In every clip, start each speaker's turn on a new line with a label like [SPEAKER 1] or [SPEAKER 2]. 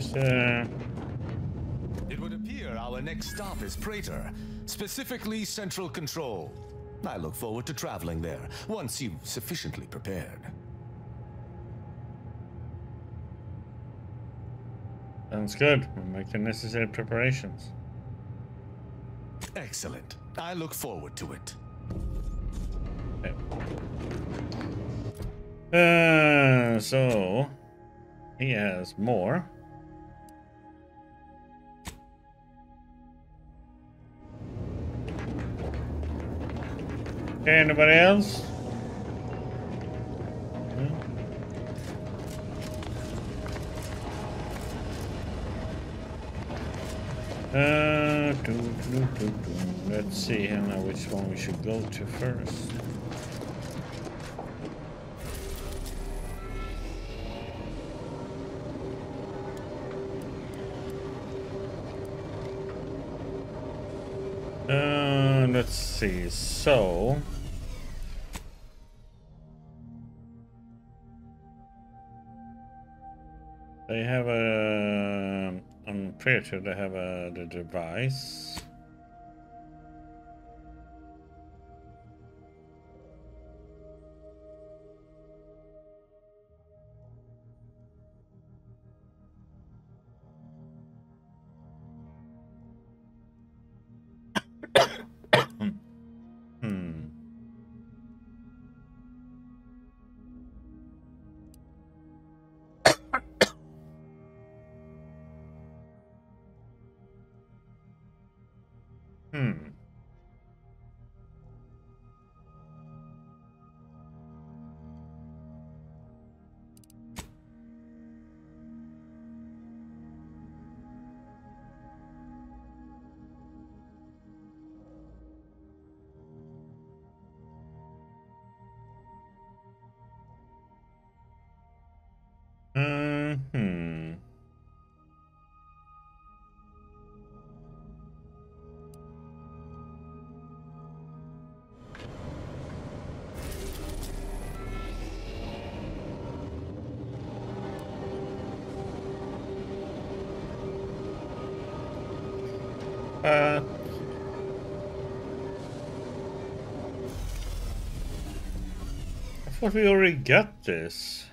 [SPEAKER 1] Is there...
[SPEAKER 2] It would appear our next stop is Praetor, specifically Central Control. I look forward to traveling there, once you've sufficiently prepared.
[SPEAKER 1] Sounds good. We'll make the necessary preparations.
[SPEAKER 2] Excellent. I look forward to it.
[SPEAKER 1] Okay. So... he has more. Okay, anybody else? Let's see here now which one we should go to first. Let's see. So they have a on Predator. They have the device. I thought we already got this.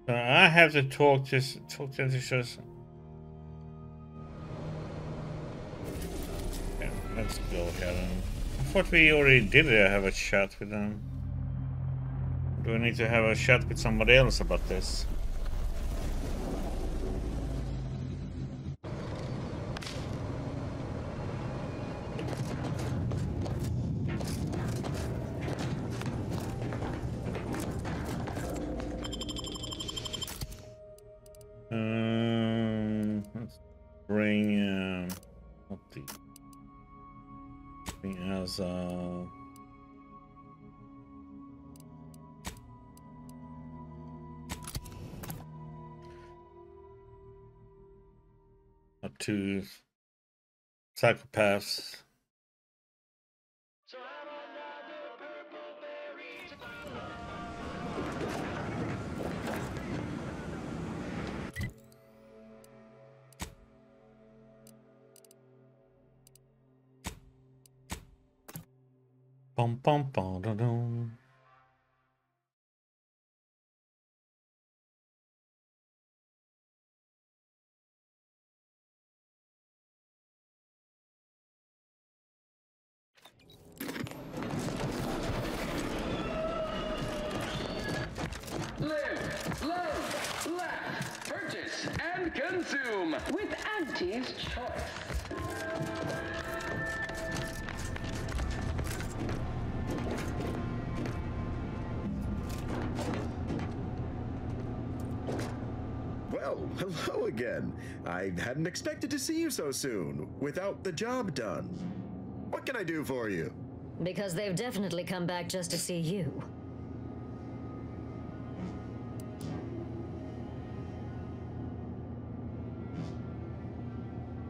[SPEAKER 1] I have to talk to just. Yeah, let's go ahead and. I thought we already did have a chat with them. Do I need to have a chat with somebody else about this? Let's bring what the bring as up to psychopaths. Bum bum bum dum dum.
[SPEAKER 3] Live, love, laugh, purchase, and consume with Auntie's Choice.
[SPEAKER 4] Well, hello again. I hadn't expected to see you so soon, without the job done. What can I do for you?
[SPEAKER 5] Because they've definitely come back just to see you.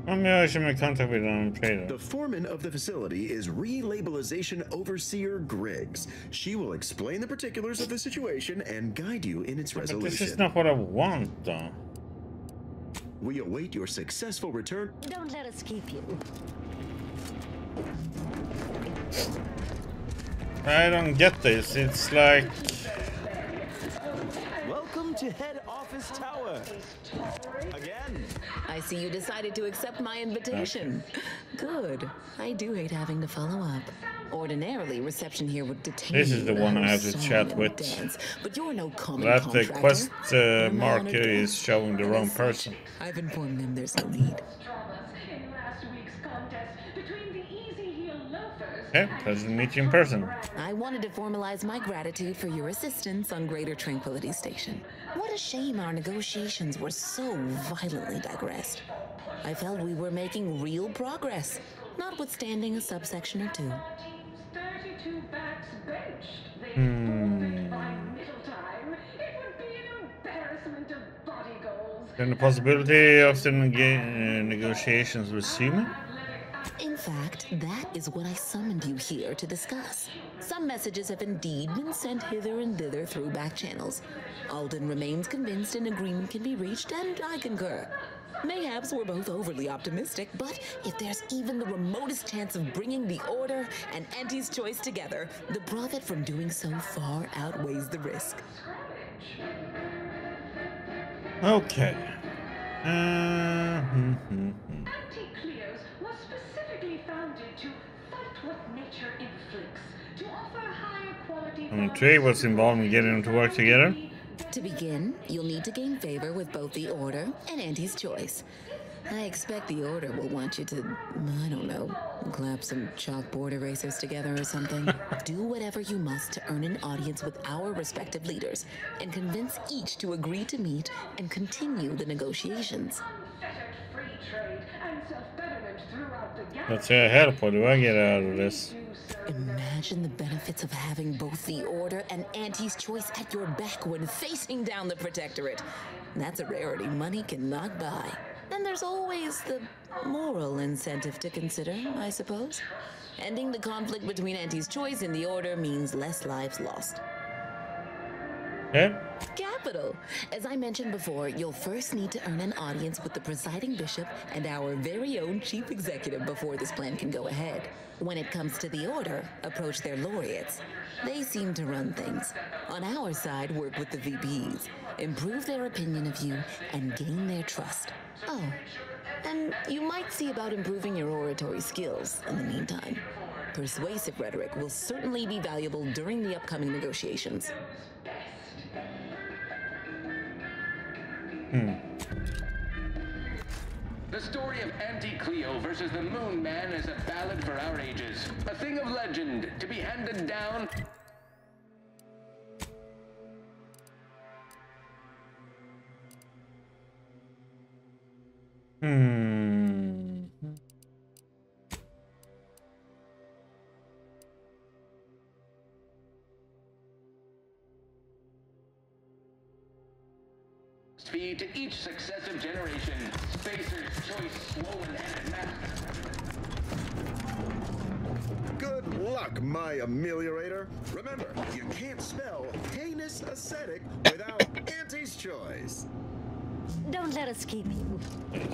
[SPEAKER 1] I'm in contact with an trader.
[SPEAKER 4] The foreman of the facility is Relabelization Overseer Griggs. She will explain the particulars of the situation and guide you in its resolution.
[SPEAKER 1] But this is not what I want, though.
[SPEAKER 4] We await your successful return.
[SPEAKER 5] Don't let us keep you.
[SPEAKER 1] I don't get this. It's like...
[SPEAKER 6] Welcome to Head Office Tower. Again.
[SPEAKER 7] I see you decided to accept my invitation. Good. I do hate having to follow up. Ordinarily, reception here would detain
[SPEAKER 1] This is the one I have to
[SPEAKER 7] song
[SPEAKER 1] chat
[SPEAKER 7] and
[SPEAKER 1] with.
[SPEAKER 7] dance, but you're no common
[SPEAKER 1] That the
[SPEAKER 7] contractor.
[SPEAKER 1] quest
[SPEAKER 7] I'm
[SPEAKER 1] marker
[SPEAKER 7] honored to-
[SPEAKER 1] is showing the wrong
[SPEAKER 7] As such,
[SPEAKER 1] person.
[SPEAKER 7] I've informed them there's no need.
[SPEAKER 3] In last week's contest between the Easy Heel Loafers
[SPEAKER 1] Okay, pleasure to meet you in person.
[SPEAKER 7] I wanted to formalize my gratitude for your assistance on Greater Tranquility Station. What a shame our negotiations were so violently digressed. I felt we were making real progress, notwithstanding a subsection or two.
[SPEAKER 3] 32 backs benched. They forfeit by middle time. It would be an embarrassment of body goals.
[SPEAKER 1] Then the possibility of the negotiations resuming?
[SPEAKER 7] In fact, that is what I summoned you here to discuss. Some messages have indeed been sent hither and thither through back channels. Alden remains convinced an agreement can be reached, and I concur. Mayhaps we're both overly optimistic, but if there's even the remotest chance of bringing the Order and Auntie's Choice together, the profit from doing so far outweighs the risk.
[SPEAKER 1] Okay.
[SPEAKER 3] Anti-Cleos was specifically founded to fight what nature inflicts, to offer higher quality.
[SPEAKER 1] I'm intrigued what's involved in getting them to work together.
[SPEAKER 7] To begin, you'll need to gain favor with both the Order and Auntie's Choice. I expect the Order will want you to, I don't know, clap some chalkboard erasers together or something. Do whatever you must to earn an audience with our respective leaders and convince each to agree to meet and continue the negotiations.
[SPEAKER 3] Unfettered free trade and self-betterment throughout the
[SPEAKER 1] Let's say help. What do I get out of this?
[SPEAKER 7] Imagine the benefits of having both the Order and Auntie's Choice at your back when facing down the Protectorate. That's a rarity money cannot buy. Then there's always the moral incentive to consider, I suppose. Ending the conflict between Auntie's Choice and the Order means less lives lost.
[SPEAKER 1] Okay.
[SPEAKER 7] Capital! As I mentioned before, you'll first need to earn an audience with the presiding bishop and our very own chief executive before this plan can go ahead. When it comes to the Order, approach their laureates. They seem to run things. On our side, work with the VPs, improve their opinion of you, and gain their trust. Oh, and you might see about improving your oratory skills in the meantime. Persuasive rhetoric will certainly be valuable during the upcoming negotiations.
[SPEAKER 3] The story of Anti-Cleo versus the Moon Man is a ballad for our ages. A thing of legend to be handed down. Feed to each successive generation. Spacer's choice, swollen-headed master.
[SPEAKER 4] Good luck, my ameliorator. Remember, you can't spell heinous ascetic without Auntie's Choice.
[SPEAKER 5] Don't let us keep you.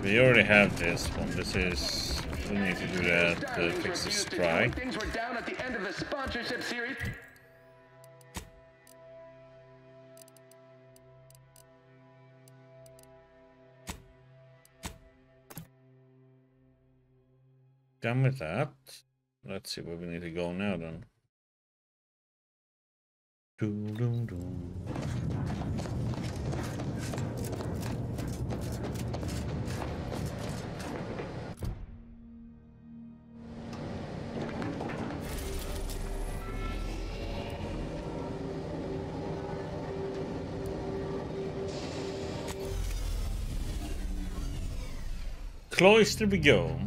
[SPEAKER 1] We already have this one. This is... We need to do that to fix the strike.
[SPEAKER 3] Things were down at the end of the sponsorship series.
[SPEAKER 1] Done with that. Let's see where we need to go now then. Cloister we go.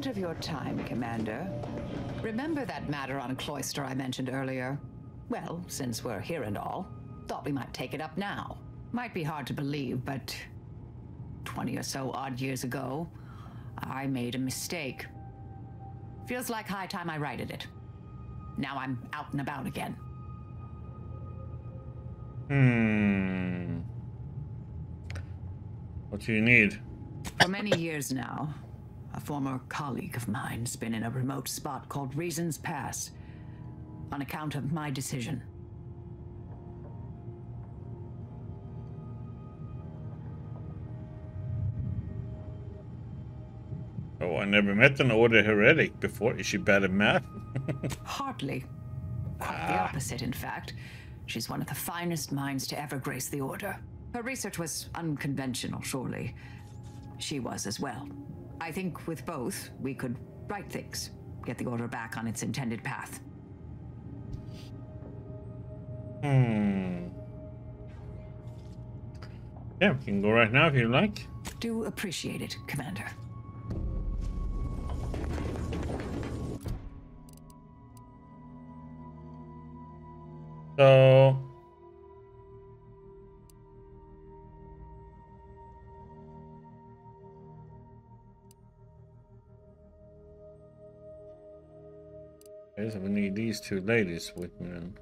[SPEAKER 8] moment of your time, Commander. Remember that matter on Cloister I mentioned earlier? Well, since we're here and all, thought we might take it up now. Might be hard to believe, but 20 or so odd years ago, I made a mistake. Feels like high time I righted it. Now I'm out and about again.
[SPEAKER 1] What do you need?
[SPEAKER 8] For many years now, a former colleague of mine's been in a remote spot called Reasons Pass, on account of my decision.
[SPEAKER 1] Oh, I never met an Order heretic before. Is she bad at math?
[SPEAKER 8] Hardly. Quite the opposite, in fact. She's one of the finest minds to ever grace the Order. Her research was unconventional, surely. She was as well. I think with both, we could right things, get the Order back on its intended path.
[SPEAKER 1] Yeah, we can go right now if you like.
[SPEAKER 8] Do appreciate it, Commander.
[SPEAKER 1] So... okay, so we need these two ladies with me then.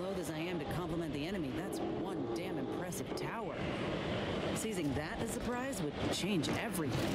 [SPEAKER 9] Loath as I am to compliment the enemy, that's one damn impressive tower. Seizing that as a prize would change everything.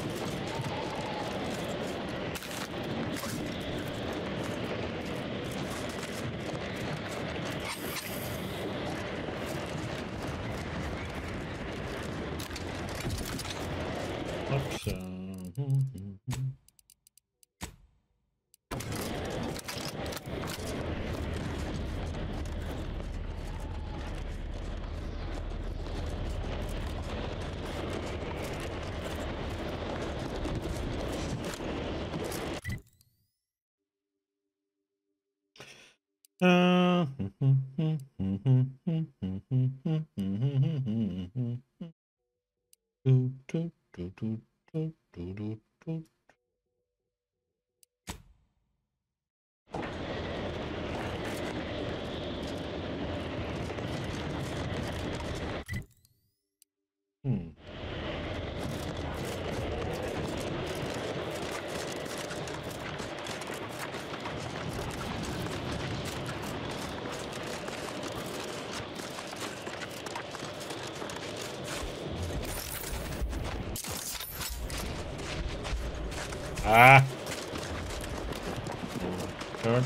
[SPEAKER 1] Sure.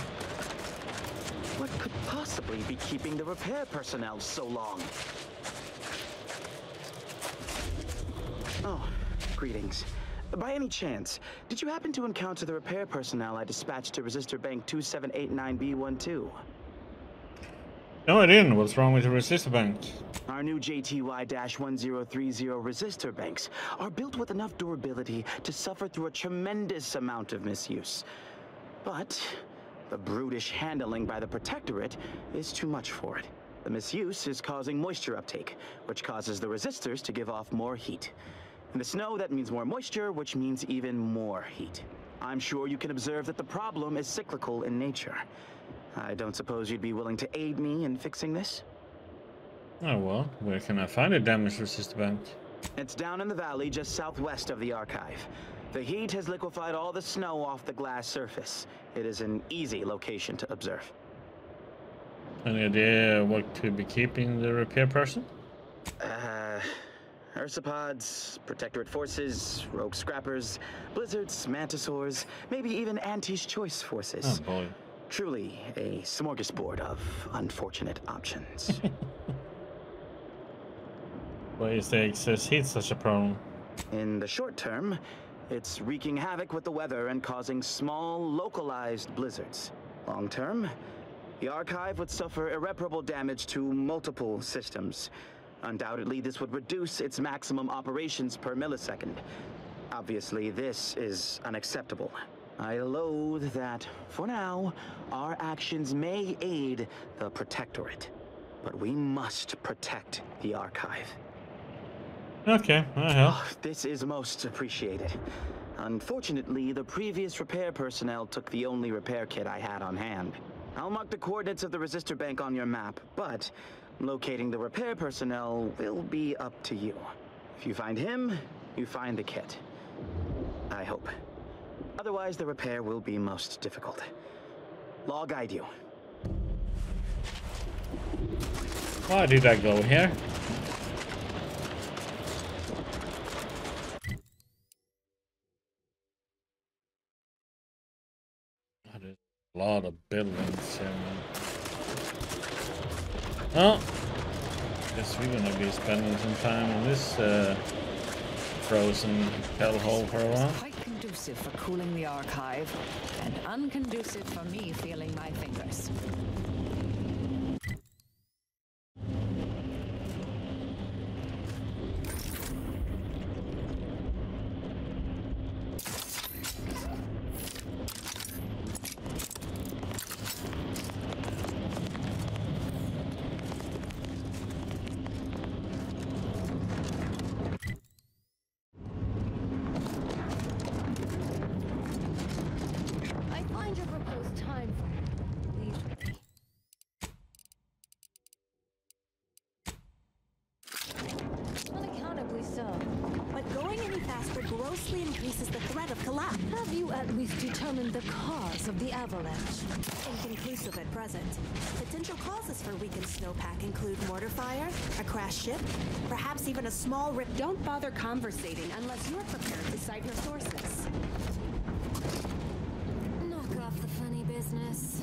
[SPEAKER 6] What could possibly be keeping the repair personnel so long? Oh, greetings. By any chance, did you happen to encounter the repair personnel I dispatched to Resistor Bank 2789B12?
[SPEAKER 1] No, I didn't. What's wrong with the resistor bank?
[SPEAKER 6] Our new JTY-1030 resistor banks are built with enough durability to suffer through a tremendous amount of misuse. But the brutish handling by the Protectorate is too much for it. The misuse is causing moisture uptake, which causes the resistors to give off more heat. In the snow, that means more moisture, which means even more heat. I'm sure you can observe that the problem is cyclical in nature. I don't suppose you'd be willing to aid me in fixing this?
[SPEAKER 1] Oh well, where can I find a damaged resistor bank?
[SPEAKER 6] It's down in the valley just southwest of the archive. The heat has liquefied all the snow off the glass surface. It is an easy location to observe.
[SPEAKER 1] Any idea what could be keeping the repair person?
[SPEAKER 6] Ursopods, Protectorate forces, rogue scrappers, blizzards, mantisaurs, maybe even Auntie's choice forces.
[SPEAKER 1] Oh boy.
[SPEAKER 6] Truly a smorgasbord of unfortunate options.
[SPEAKER 1] Why is the excess heat such a problem?
[SPEAKER 6] In the short term, it's wreaking havoc with the weather and causing small, localized blizzards. Long term, the archive would suffer irreparable damage to multiple systems. Undoubtedly, this would reduce its maximum operations per millisecond. Obviously, this is unacceptable. I loathe that, for now, our actions may aid the Protectorate. But we must protect the archive.
[SPEAKER 1] Okay, I help.
[SPEAKER 6] This is most appreciated. Unfortunately, the previous repair personnel took the only repair kit I had on hand. I'll mark the coordinates of the resistor bank on your map, but locating the repair personnel will be up to you. If you find him, you find the kit. I hope. Otherwise, the repair will be most difficult. I'll guide you.
[SPEAKER 1] Why did I go here? There's a lot of buildings here. Oh, guess we're gonna be spending some time in this frozen hellhole for a while.
[SPEAKER 8] Quite conducive for cooling the archive, and unconducive for me feeling my fingers.
[SPEAKER 5] I find your proposed time for leisurely. Unaccountably so.
[SPEAKER 10] But going any faster grossly increases the threat of collapse.
[SPEAKER 5] Have you at least determined the cause of the avalanche?
[SPEAKER 10] Inconclusive at present. Potential causes for weakened snowpack include mortar fire, a crashed ship, perhaps even a small rip.
[SPEAKER 9] Don't bother conversating unless you're prepared to cite your sources.
[SPEAKER 5] Knock off the funny business.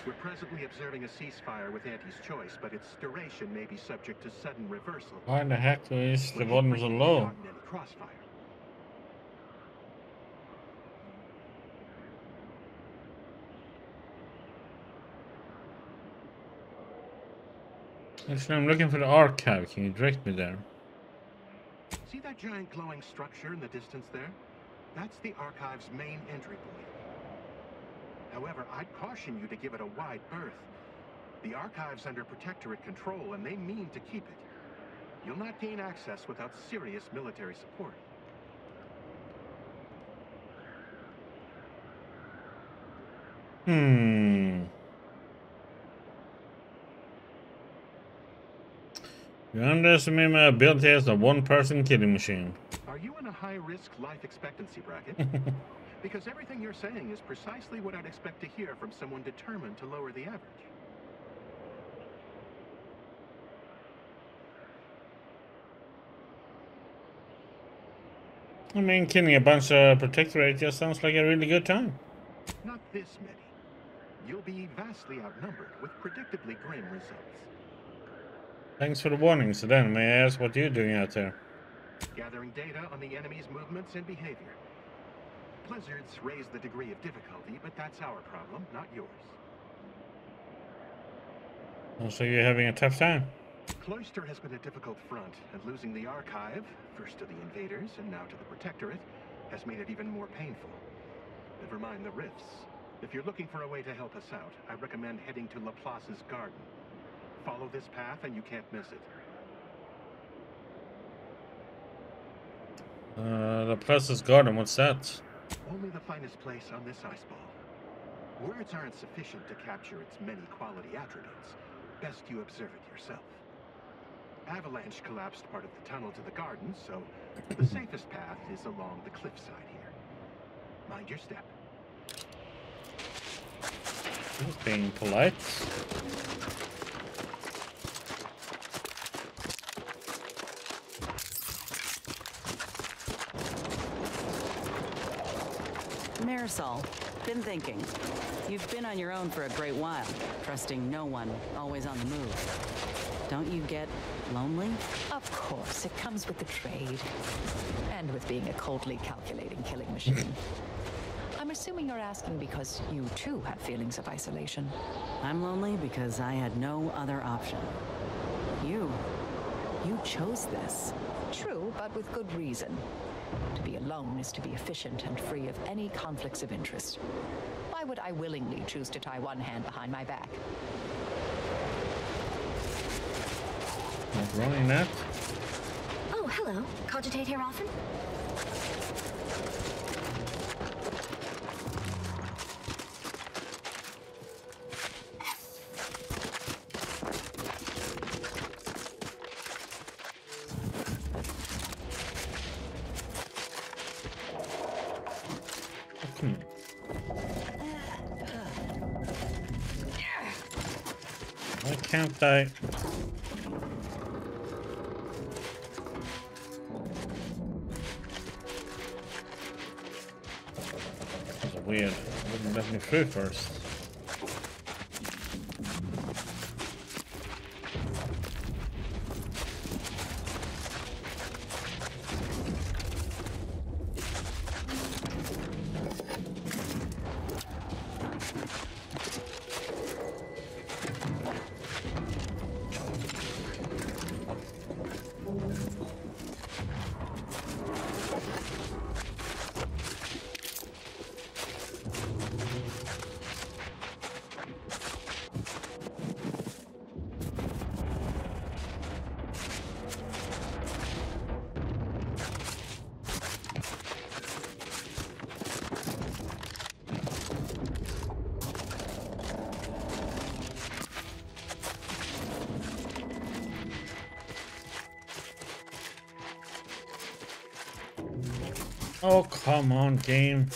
[SPEAKER 11] We're presently observing a ceasefire with Auntie's choice, but its duration may be subject to sudden reversal.
[SPEAKER 1] Why the heck is the bottom so low?
[SPEAKER 11] Crossfire.
[SPEAKER 1] Actually, I'm looking for the archive. Can you direct me there?
[SPEAKER 11] See that giant glowing structure in the distance there? That's the archive's main entry point. However, I'd caution you to give it a wide berth. The archive's under Protectorate control, and they mean to keep it. You'll not gain access without serious military support.
[SPEAKER 1] You underestimate my ability as a one-person killing machine.
[SPEAKER 11] Are you in a high-risk life expectancy bracket? Because everything you're saying is precisely what I'd expect to hear from someone determined to lower the average.
[SPEAKER 1] I mean, killing a bunch of Protectorate just sounds like a really good time.
[SPEAKER 11] Not this many. You'll be vastly outnumbered, with predictably grim results.
[SPEAKER 1] Thanks for the warning, so then may I ask what you're doing out there?
[SPEAKER 11] Gathering data on the enemy's movements and behavior. Blizzards raise the degree of difficulty, but that's our problem, not yours.
[SPEAKER 1] Oh, so you're having a tough time?
[SPEAKER 11] Cloister has been a difficult front, and losing the archive, first to the invaders and now to the Protectorate, has made it even more painful. Never mind the rifts. If you're looking for a way to help us out, I recommend heading to Laplace's garden. Follow this path and you can't miss it.
[SPEAKER 1] Laplace's garden, what's that?
[SPEAKER 11] Only the finest place on this ice ball. Words aren't sufficient to capture its many quality attributes. Best you observe it yourself. Avalanche collapsed part of the tunnel to the garden, so the safest path is along the cliffside here. Mind your step.
[SPEAKER 1] He's being polite.
[SPEAKER 9] Marisol, been thinking. You've been on your own for a great while, trusting no one, always on the move. Don't you get lonely?
[SPEAKER 8] Of course, it comes with the trade. And with being a coldly calculating killing machine. I'm assuming you're asking because you too have feelings of isolation.
[SPEAKER 9] I'm lonely because I had no other option. You chose this.
[SPEAKER 8] True, but with good reason. To be alone is to be efficient and free of any conflicts of interest. Why would I willingly choose to tie one hand behind my back?
[SPEAKER 1] Not running that.
[SPEAKER 10] Oh, hello. Cogitate here often?
[SPEAKER 1] Why can't I? That's weird. It wouldn't let me through first. Oh, come on, game.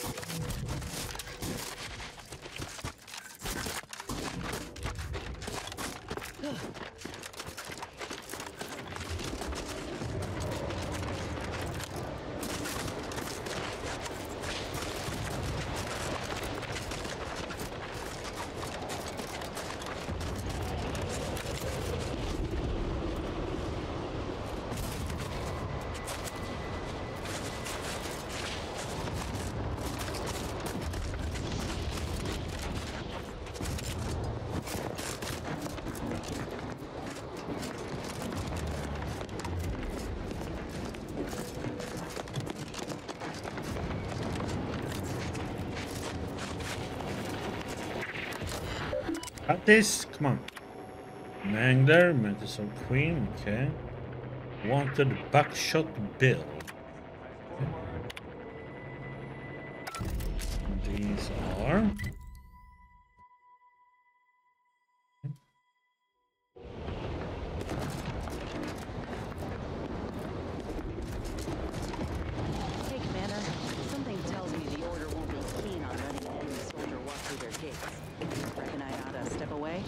[SPEAKER 1] Got this, come on. Mangler, Mantis Queen, okay. Wanted buckshot bill. Okay. These are.
[SPEAKER 9] Hey, Commander. Something tells me the Order won't be keen on letting any soldier walk through their gates. Reckon I ought to step away?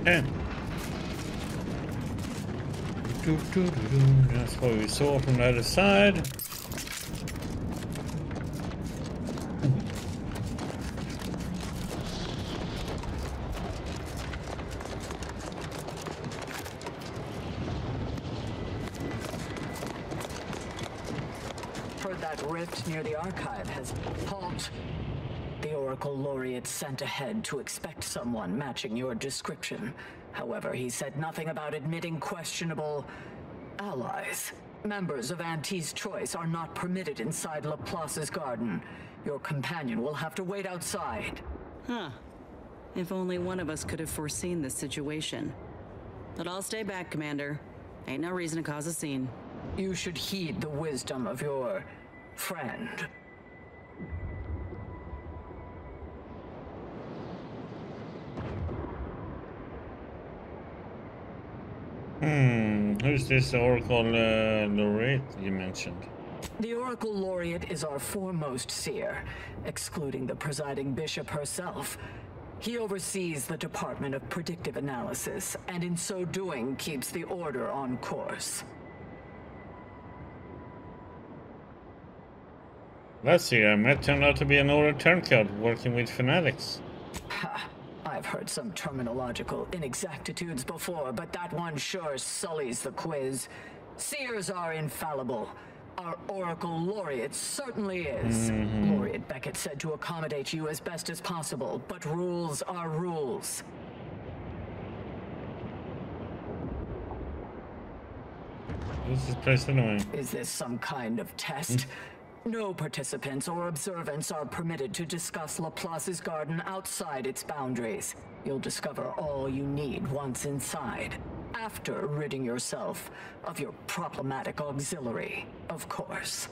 [SPEAKER 1] Okay. That's what we saw from the other side.
[SPEAKER 12] that rift near the archive has... Halt! The Oracle Laureate sent ahead to expect someone matching your description. However, he said nothing about admitting questionable... allies. Members of Auntie's Choice are not permitted inside Laplace's garden. Your companion will have to wait outside.
[SPEAKER 9] Huh. If only one of us could have foreseen this situation. But I'll stay back, Commander. Ain't no reason to cause a scene.
[SPEAKER 12] You should heed the wisdom of your friend.
[SPEAKER 1] Who's this Oracle Laureate you mentioned?
[SPEAKER 12] The Oracle Laureate is our foremost seer, excluding the presiding bishop herself. He oversees the Department of Predictive Analysis, and in so doing keeps the Order on course.
[SPEAKER 1] Let's see, I might turn out to be an Order turncoat working with fanatics.
[SPEAKER 12] Ha! I've heard some terminological inexactitudes before, but that one sure sullies the quiz. Seers are infallible. Our Oracle Laureate certainly is. Laureate Beckett said to accommodate you as best as possible, but rules are rules.
[SPEAKER 1] This is place anyway.
[SPEAKER 12] Is this some kind of test? No participants or observants are permitted to discuss Laplace's garden outside its boundaries. You'll discover all you need once inside, after ridding yourself of your problematic auxiliary, of course.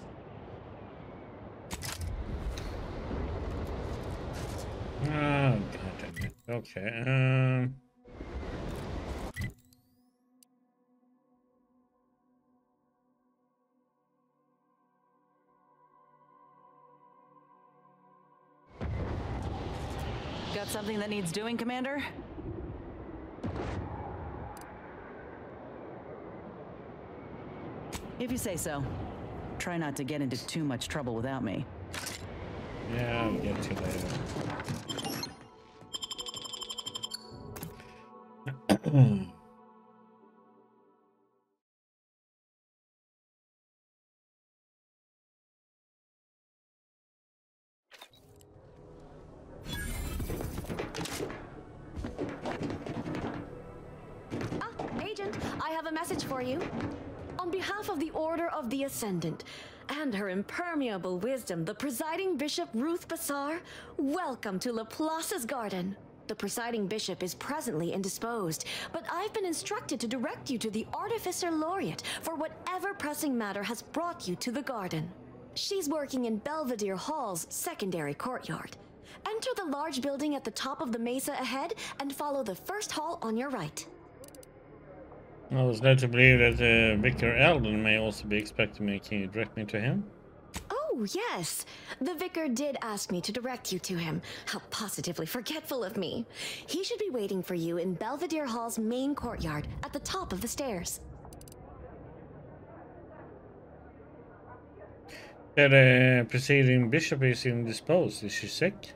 [SPEAKER 1] Oh, God damn it. Okay,
[SPEAKER 9] Got something that needs doing, Commander? If you say so. Try not to get into too much trouble without me.
[SPEAKER 1] yeah, I'll get to later.
[SPEAKER 10] Agent, I have a message for you. On behalf of the Order of the Ascendant and her impermeable wisdom, the presiding bishop Ruth Bassar, welcome to Laplace's garden. The presiding bishop is presently indisposed, but I've been instructed to direct you to the Artificer Laureate for whatever pressing matter has brought you to the garden. She's working in Belvedere Hall's secondary courtyard. Enter the large building at the top of the mesa ahead and follow the first hall on your right.
[SPEAKER 1] I was led to believe that Vicar Eldon may also be expecting me. Can you direct me to him?
[SPEAKER 10] Oh, yes. The vicar did ask me to direct you to him. How positively forgetful of me. He should be waiting for you in Belvedere Hall's main courtyard at the top of the stairs.
[SPEAKER 1] That preceding bishop is indisposed. Is she sick?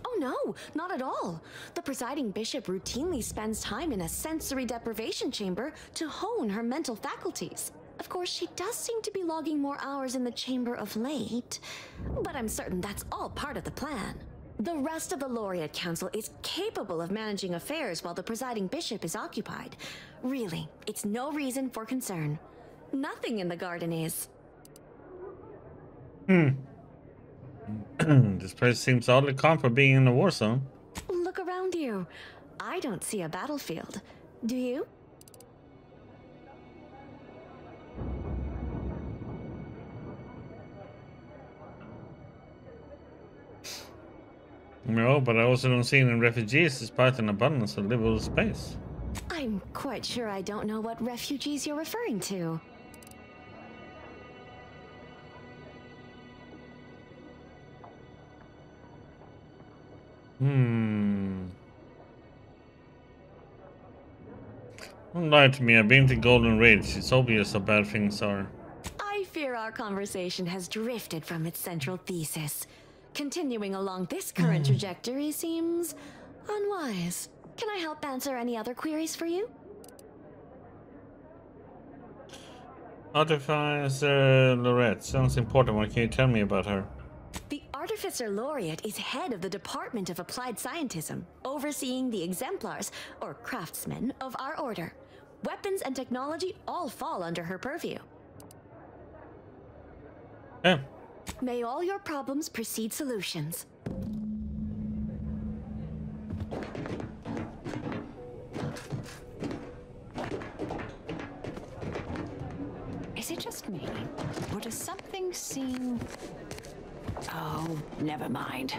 [SPEAKER 10] Oh no, not at all. The presiding bishop routinely spends time in a sensory deprivation chamber to hone her mental faculties. Of course, she does seem to be logging more hours in the chamber of late, but I'm certain that's all part of the plan. The rest of the Laureate Council is capable of managing affairs while the presiding bishop is occupied. Really, it's no reason for concern. Nothing in the garden is.
[SPEAKER 1] This place seems oddly calm for being in a war zone.
[SPEAKER 10] Look around you. I don't see a battlefield. Do you?
[SPEAKER 1] No, but I also don't see any refugees despite an abundance of livable space.
[SPEAKER 10] I'm quite sure I don't know what refugees you're referring to.
[SPEAKER 1] Don't lie to me, I've been to Golden Ridge. It's obvious how bad things are.
[SPEAKER 10] I fear our conversation has drifted from its central thesis. Continuing along this current trajectory seems unwise. Can I help answer any other queries for you?
[SPEAKER 1] Artificer Lorette. Sounds important. What can you tell me about her?
[SPEAKER 10] The Artificer Laureate is head of the Department of Applied Scientism, overseeing the exemplars, or craftsmen, of our order. Weapons and technology all fall under her purview.
[SPEAKER 1] Yeah.
[SPEAKER 10] May all your problems precede solutions.
[SPEAKER 8] Is it just me? Or does something seem... Oh, never mind.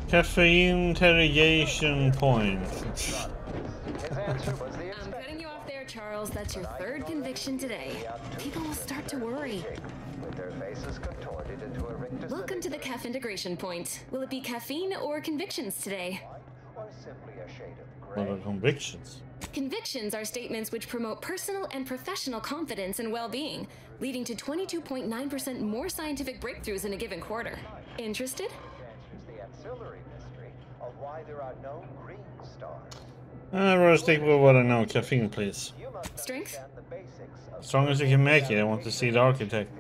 [SPEAKER 1] Caffeine interrogation point.
[SPEAKER 7] I'm cutting you off there, Charles. That's your third conviction today. People will start to worry. Welcome to the CAF integration point. Will it be caffeine or convictions today?
[SPEAKER 1] What are convictions?
[SPEAKER 7] Convictions are statements which promote personal and professional confidence and well-being, leading to 22.9% more scientific breakthroughs in a given quarter. Interested?
[SPEAKER 1] I'd rather stick with what I know. Caffeine, please.
[SPEAKER 7] Strength?
[SPEAKER 1] As strong as you can make it. I want to see the architect.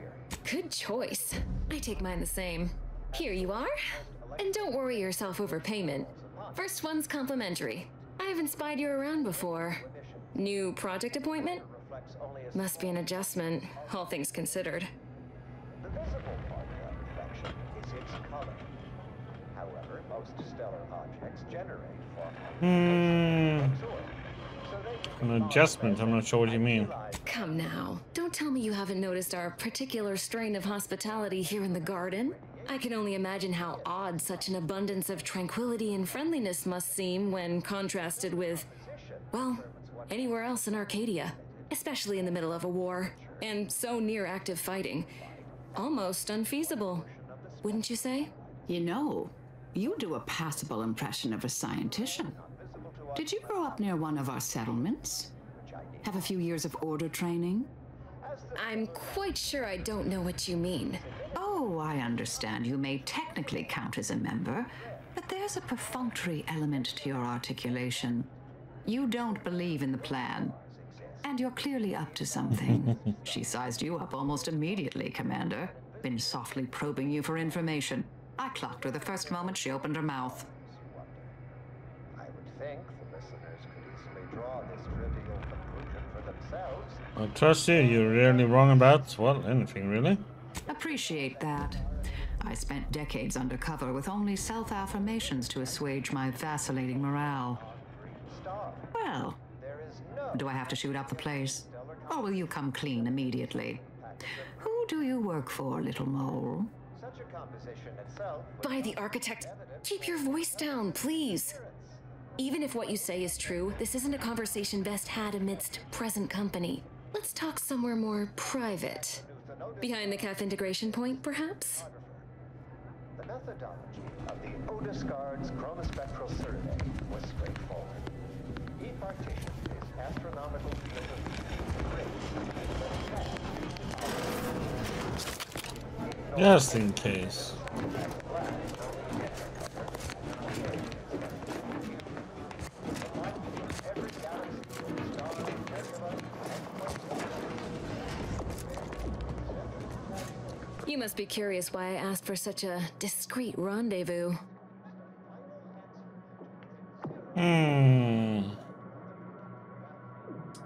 [SPEAKER 7] Good choice. I take mine the same. Here you are. And don't worry yourself over payment. First one's complimentary. I haven't spied you around before. New project appointment? Must be an adjustment, all things considered.
[SPEAKER 1] An adjustment, I'm not sure what you mean.
[SPEAKER 7] Come now, don't tell me you haven't noticed our particular strain of hospitality here in the garden. I can only imagine how odd such an abundance of tranquility and friendliness must seem when contrasted with, well, anywhere else in Arcadia, especially in the middle of a war, and so near active fighting. Almost unfeasible, wouldn't you say?
[SPEAKER 8] You know, you do a passable impression of a scientician. Did you grow up near one of our settlements? Have a few years of order training?
[SPEAKER 7] I'm quite sure I don't know what you mean.
[SPEAKER 8] Oh, I understand you may technically count as a member, but there's a perfunctory element to your articulation. You don't believe in the plan, and you're clearly up to something. She sized you up almost immediately, Commander. Been softly probing you for information. I clocked her the first moment she opened her mouth.
[SPEAKER 13] I would think the listeners could easily draw this trivial conclusion for themselves.
[SPEAKER 1] I trust you. You're rarely wrong about, well, anything, really.
[SPEAKER 8] Appreciate that. I spent decades undercover with only self-affirmations to assuage my vacillating morale. Well, do I have to shoot up the place? Or will you come clean immediately? Who do you work for, little mole?
[SPEAKER 7] By the architect, keep your voice down, please. Even if what you say is true, this isn't a conversation best had amidst present company. Let's talk somewhere more private. Behind the CAF integration point, perhaps?
[SPEAKER 13] The methodology of the Otis Guard's chronospectral survey was straightforward. Each partition is astronomical
[SPEAKER 1] Just in case.
[SPEAKER 7] You must be curious why I asked for such a discreet rendezvous.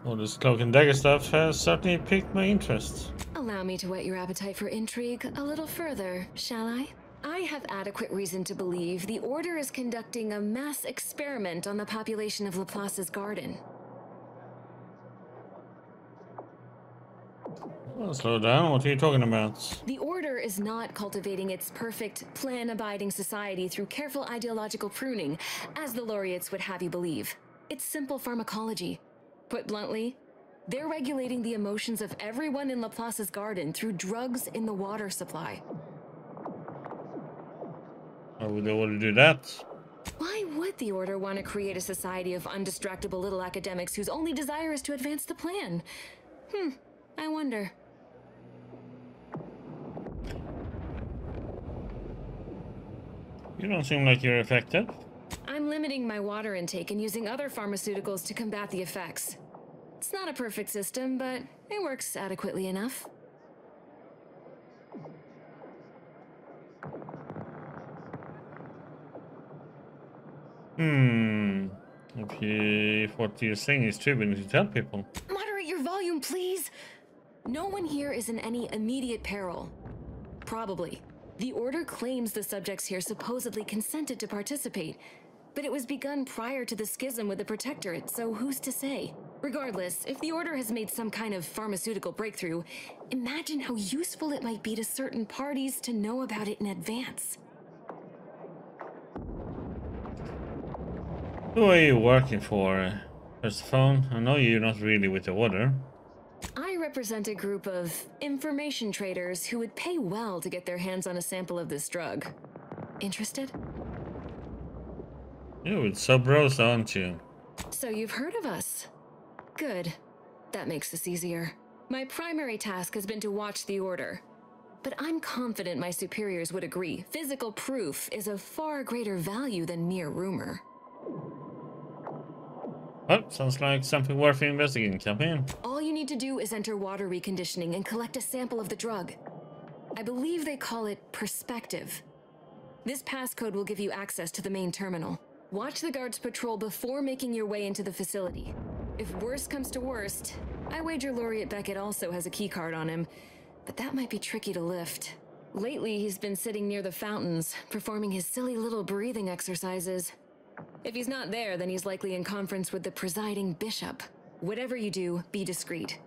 [SPEAKER 1] All this cloak and dagger stuff has certainly piqued my interest.
[SPEAKER 7] Allow me to whet your appetite for intrigue a little further, shall I? I have adequate reason to believe the Order is conducting a mass experiment on the population of Laplace's garden.
[SPEAKER 1] Well, slow down. What are you talking about?
[SPEAKER 7] The Order is not cultivating its perfect, plan-abiding society through careful ideological pruning, as the laureates would have you believe. It's simple pharmacology. Put bluntly, they're regulating the emotions of everyone in Laplace's garden through drugs in the water supply.
[SPEAKER 1] How would they want to do that?
[SPEAKER 7] Why would the Order want to create a society of undistractable little academics whose only desire is to advance the plan? I wonder.
[SPEAKER 1] You don't seem like you're affected.
[SPEAKER 14] I'm limiting my water intake and using other pharmaceuticals to combat the effects. It's not a perfect system, but it works adequately enough.
[SPEAKER 1] If what you're saying is true, we need to tell people.
[SPEAKER 14] Moderate your volume, please. No one here is in any immediate peril. Probably. The Order claims the subjects here supposedly consented to participate, but it was begun prior to the schism with the Protectorate, so who's to say? Regardless, if the Order has made some kind of pharmaceutical breakthrough, imagine how useful it might be to certain parties to know about it in advance.
[SPEAKER 1] Who are you working for? There's the phone. I know you're not really with the Order.
[SPEAKER 14] I represent a group of information traders who would pay well to get their hands on a sample of this drug. Interested?
[SPEAKER 1] You're with Sub Rosa, aren't you?
[SPEAKER 14] So you've heard of us. Good. That makes this easier. My primary task has been to watch the Order. But I'm confident my superiors would agree physical proof is of far greater value than mere rumor.
[SPEAKER 1] Well, sounds like something worth investigating. Come in.
[SPEAKER 14] All you need to do is enter water reconditioning and collect a sample of the drug. I believe they call it perspective. This passcode will give you access to the main terminal. Watch the guards patrol before making your way into the facility. If worst comes to worst, I wager Laureate Beckett also has a keycard on him, but that might be tricky to lift. Lately, he's been sitting near the fountains, performing his silly little breathing exercises. If he's not there, then he's likely in conference with the presiding bishop. Whatever you do, be discreet.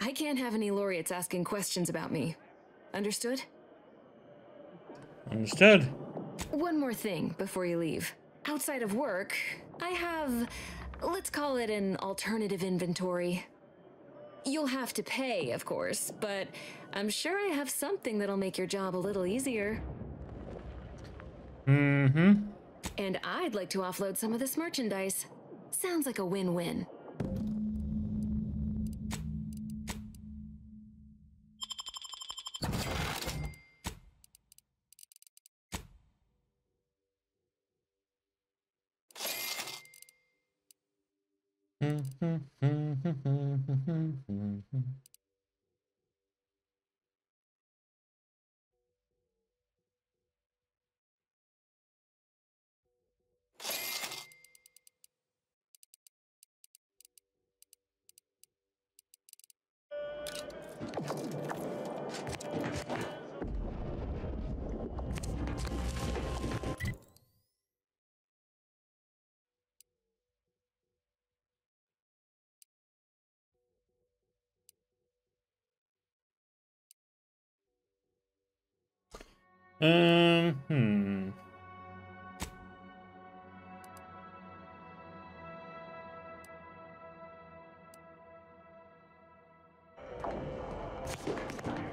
[SPEAKER 14] I can't have any laureates asking questions about me. Understood?
[SPEAKER 1] Understood.
[SPEAKER 14] One more thing before you leave. Outside of work, I have, let's call it an alternative inventory. You'll have to pay, of course, but I'm sure I have something that'll make your job a little easier. And I'd like to offload some of this merchandise. Sounds like a win-win.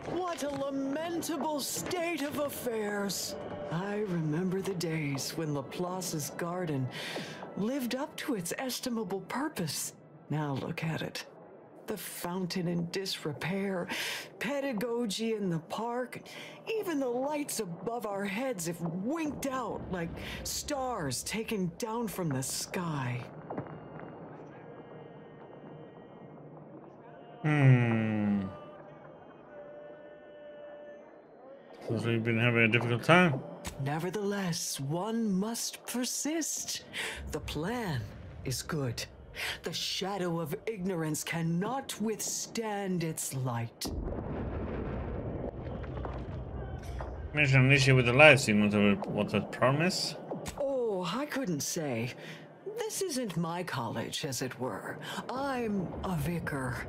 [SPEAKER 12] What a lamentable state of affairs. I remember the days when Laplace's garden lived up to its estimable purpose. Now look at it. The fountain in disrepair, pedagogy in the park, even the lights above our heads have winked out like stars taken down from the sky.
[SPEAKER 1] So you've been having a difficult time?
[SPEAKER 12] Nevertheless, one must persist. The plan is good. The shadow of ignorance cannot withstand its light.
[SPEAKER 1] Mention an issue with the live stream, what that promise?
[SPEAKER 12] Oh, I couldn't say. This isn't my college, as it were. I'm a vicar.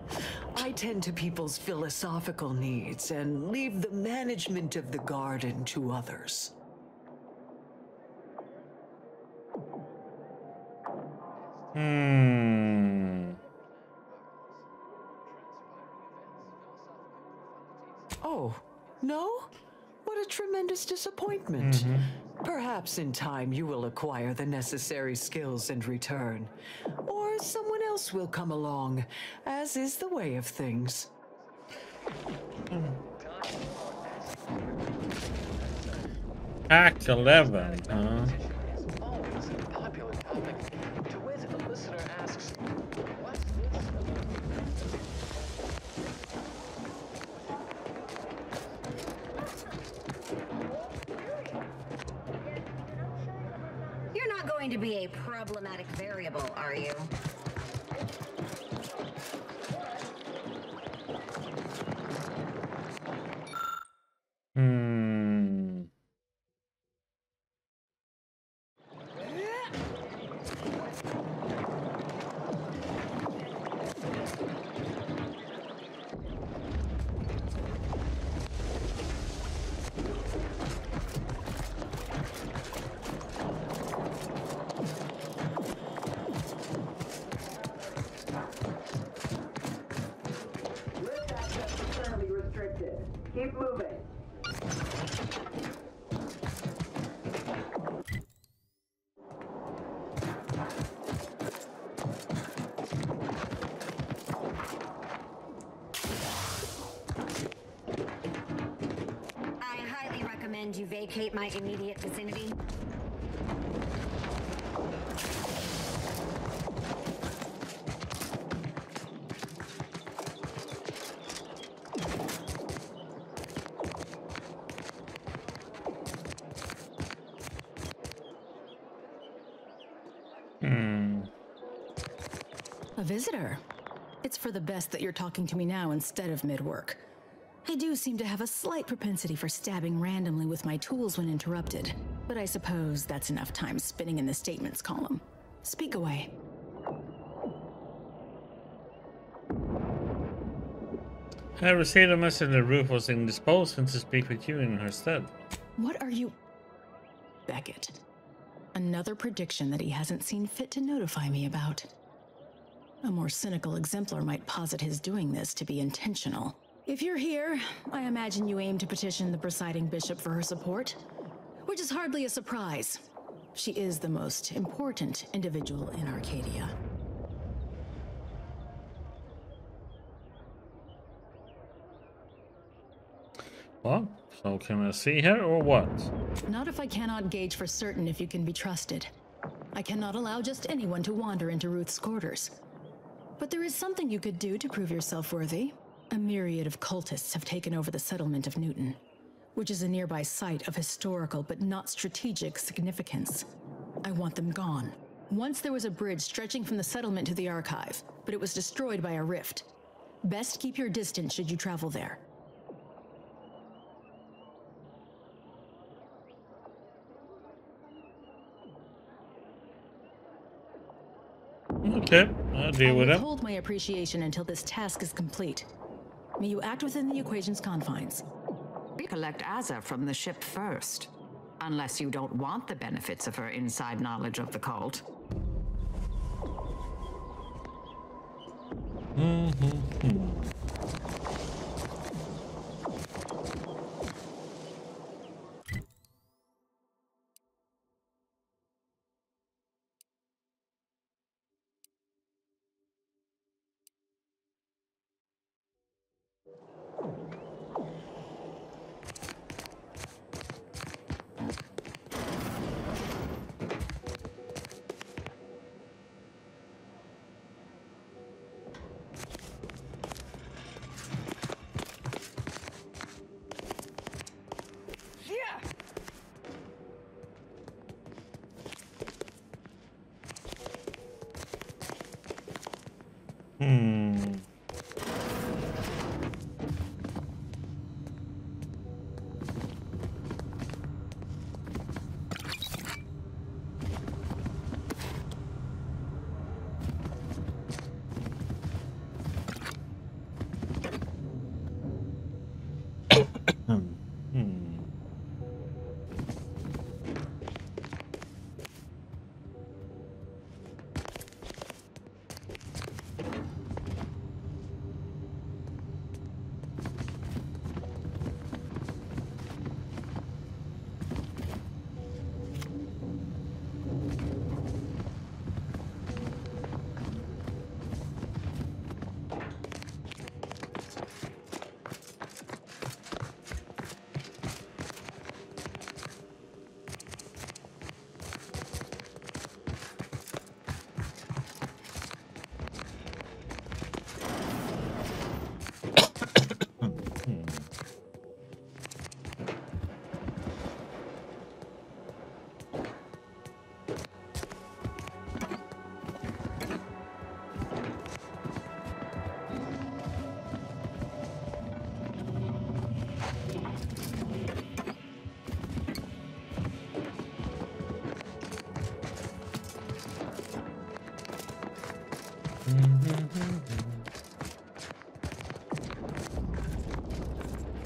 [SPEAKER 12] I tend to people's philosophical needs and leave the management of the garden to others. Oh, no? What a tremendous disappointment. Perhaps in time you will acquire the necessary skills and return. Or someone else will come along, as is the way of things.
[SPEAKER 1] Act 11, huh?
[SPEAKER 13] Always a popular topic, to which a listener asks, what's this about?
[SPEAKER 5] You're not going to be a problematic variable, are you?
[SPEAKER 1] Hmm.
[SPEAKER 12] Lift access is currently restricted. Keep moving.
[SPEAKER 5] I highly recommend you vacate my immediate vicinity.
[SPEAKER 8] A visitor. It's for the best that you're talking to me now instead of mid-work. I do seem to have a slight propensity for stabbing randomly with my tools when interrupted, but I suppose that's enough time spinning in the statements column. Speak away.
[SPEAKER 1] I received a message the roof was indisposed and to speak with you in her stead.
[SPEAKER 8] What are you... Beckett. Another prediction that he hasn't seen fit to notify me about. A more cynical exemplar might posit his doing this to be intentional. If you're here, I imagine you aim to petition the presiding bishop for her support, which is hardly a surprise. She is the most important individual in Arcadia.
[SPEAKER 1] What? So can I see her or what?
[SPEAKER 8] Not if I cannot gauge for certain if you can be trusted. I cannot allow just anyone to wander into Ruth's quarters. But there is something you could do to prove yourself worthy. A myriad of cultists have taken over the settlement of Newton, which is a nearby site of historical but not strategic significance. I want them gone. Once there was a bridge stretching from the settlement to the archive, but it was destroyed by a rift. Best keep your distance should you travel there.
[SPEAKER 1] Okay, I'll deal with
[SPEAKER 8] I
[SPEAKER 1] it.
[SPEAKER 8] withhold my appreciation until this task is complete. May you act within the equation's confines.
[SPEAKER 15] Recollect Azza from the ship first. Unless you don't want the benefits of her inside knowledge of the cult.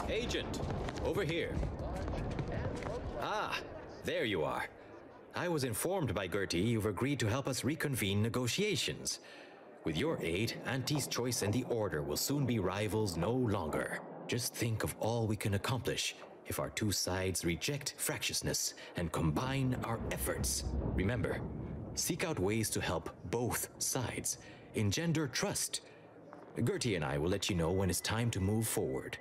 [SPEAKER 16] Agent, over here. Ah, there you are. I was informed by Gertie you've agreed to help us reconvene negotiations. With your aid, Auntie's Choice and the Order will soon be rivals no longer. Just think of all we can accomplish if our two sides reject fractiousness and combine our efforts. Remember, seek out ways to help both sides. Engender trust. Gertie and I will let you know when it's time to move forward.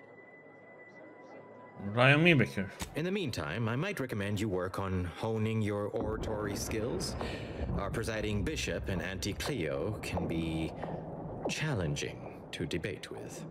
[SPEAKER 1] Ryan Miebecker.
[SPEAKER 16] In the meantime, I might recommend you work on honing your oratory skills. Our presiding bishop and Auntie Cleo can be challenging to debate with.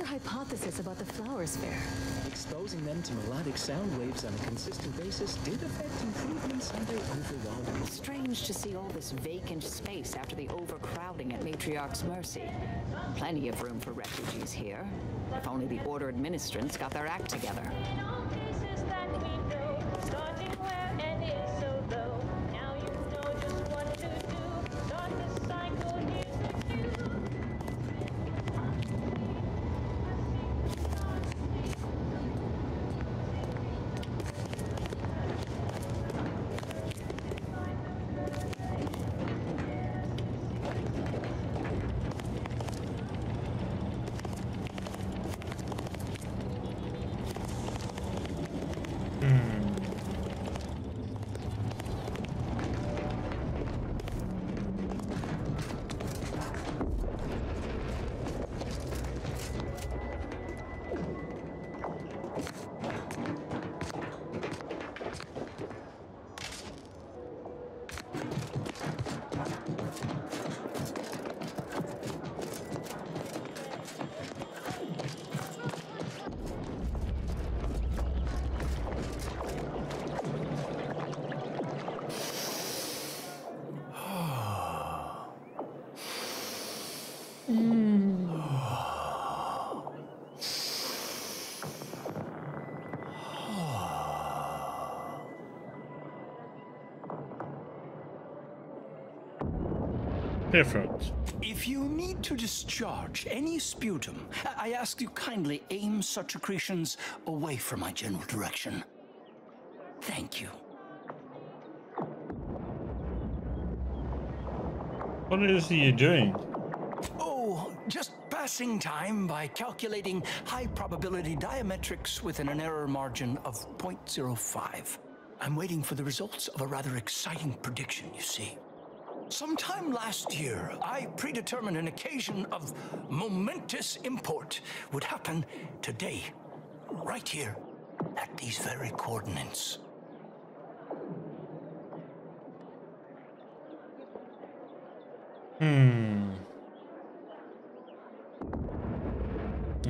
[SPEAKER 10] Hypothesis about the flowers fair.
[SPEAKER 17] Exposing them to melodic sound waves on a consistent basis did affect improvements on their overwhelming.
[SPEAKER 8] Strange to see all this vacant space after the overcrowding at Matriarch's Mercy. Plenty of room for refugees here. If only the Order administrants got their act together.
[SPEAKER 1] Different.
[SPEAKER 18] If you need to discharge any sputum, I ask you kindly aim such accretions away from my general direction. Thank you.
[SPEAKER 1] What is he doing?
[SPEAKER 18] Oh, just passing time by calculating high probability diametrics within an error margin of 0.05. I'm waiting for the results of a rather exciting prediction, you see. Sometime last year, I predetermined an occasion of momentous import would happen today, right here, at these very coordinates.
[SPEAKER 1] I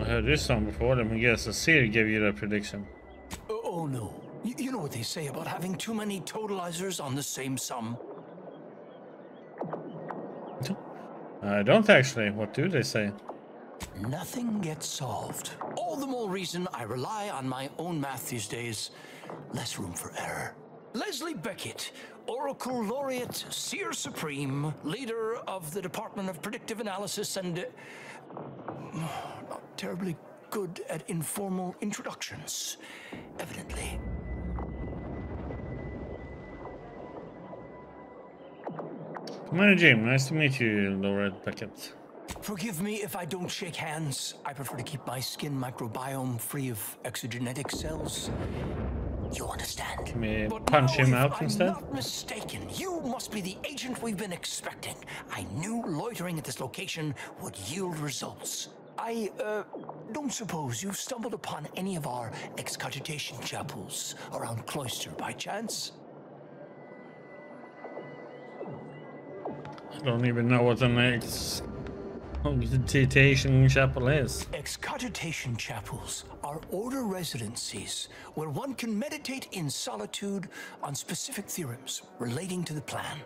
[SPEAKER 1] heard this song before. Let me guess, Asir gave you that prediction.
[SPEAKER 18] Oh no. You know what they say about having too many totalizers on the same sum?
[SPEAKER 1] I don't actually. What do they say?
[SPEAKER 18] Nothing gets solved. All the more reason I rely on my own math these days. Less room for error. Leslie Beckett, Oracle Laureate, Seer Supreme, leader of the Department of Predictive Analysis, and not terribly good at informal introductions, evidently.
[SPEAKER 1] Commander Jim, nice to meet you, Laureate Beckett.
[SPEAKER 18] Forgive me if I don't shake hands. I prefer to keep my skin microbiome free of exogenetic cells. You understand?
[SPEAKER 1] Can we punch him out instead?
[SPEAKER 18] I'm not mistaken. You must be the agent we've been expecting. I knew loitering at this location would yield results. I don't suppose you've stumbled upon any of our excogitation chapels around Cloister by chance?
[SPEAKER 1] I don't even know what an excogitation chapel is.
[SPEAKER 18] Excogitation chapels are are order residencies where one can meditate in solitude on specific theorems relating to the plan.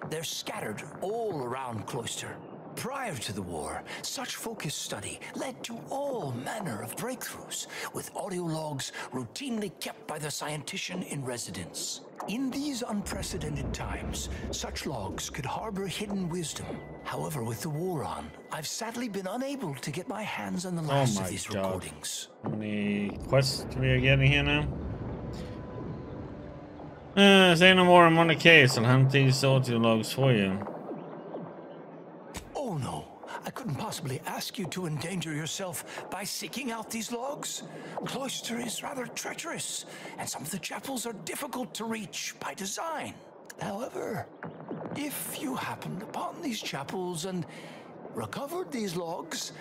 [SPEAKER 18] They're scattered all around Cloister. Prior to the war, such focused study led to all manner of breakthroughs, with audio logs routinely kept by the scientician in residence. In these unprecedented times, such logs could harbor hidden wisdom. However, with the war on, I've sadly been unable to get my hands on the last of these recordings.
[SPEAKER 1] How many quests we are getting here now? Say no more, I'm on the case. I'll hunt these audio logs for you.
[SPEAKER 18] Oh no, I couldn't possibly ask you to endanger yourself by seeking out these logs. Cloister is rather treacherous, and some of the chapels are difficult to reach by design. However, if you happened upon these chapels and recovered these logs,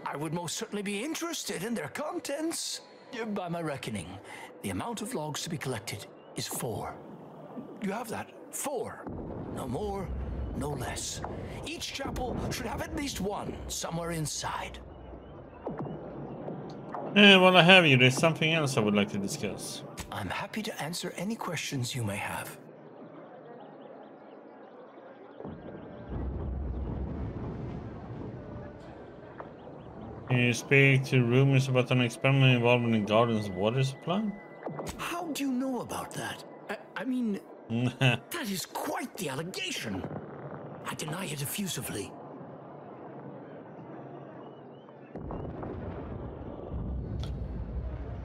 [SPEAKER 18] I would most certainly be interested in their contents. By my reckoning, the amount of logs to be collected is 4. You have that? 4. No more, no less. Each chapel should have at least one somewhere inside.
[SPEAKER 1] While I have you, there's something else I would like to discuss.
[SPEAKER 18] I'm happy to answer any questions you may have.
[SPEAKER 1] Can you speak to rumors about an experiment involving the garden's water supply?
[SPEAKER 18] How do you know about that? I mean, that is quite the allegation. I deny it effusively.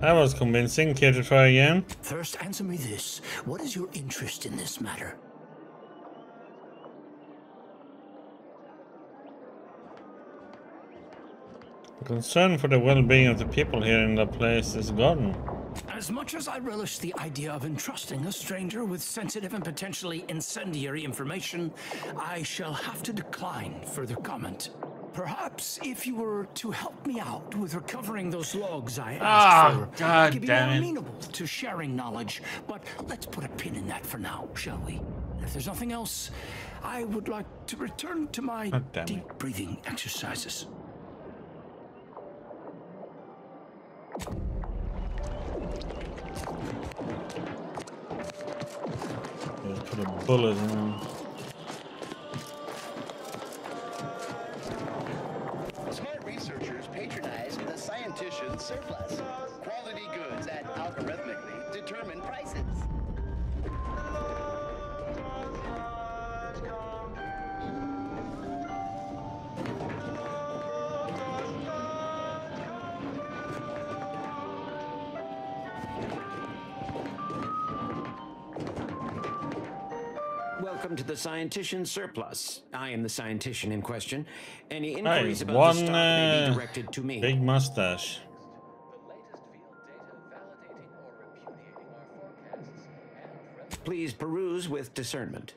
[SPEAKER 1] That was convincing. Care to try again?
[SPEAKER 18] First, answer me this. What is your interest in this matter?
[SPEAKER 1] Concern for the well-being of the people here in the place's garden.
[SPEAKER 18] As much as I relish the idea of entrusting a stranger with sensitive and potentially incendiary information, I shall have to decline further comment. Perhaps if you were to help me out with recovering those logs I asked for, I could be more amenable to sharing knowledge. But let's put a pin in that for now, shall we? And if there's nothing else, I would like to return to my deep breathing exercises.
[SPEAKER 1] Put a bullet in him.
[SPEAKER 19] Smart researchers patronize the scientician's surplus. Quality goods at algorithmically determined prices.
[SPEAKER 20] Welcome to the Scientician Surplus. I am the scientician in question. Any inquiries about
[SPEAKER 1] one
[SPEAKER 20] the stock may be directed to me.
[SPEAKER 1] big mustache.
[SPEAKER 20] Please peruse with discernment.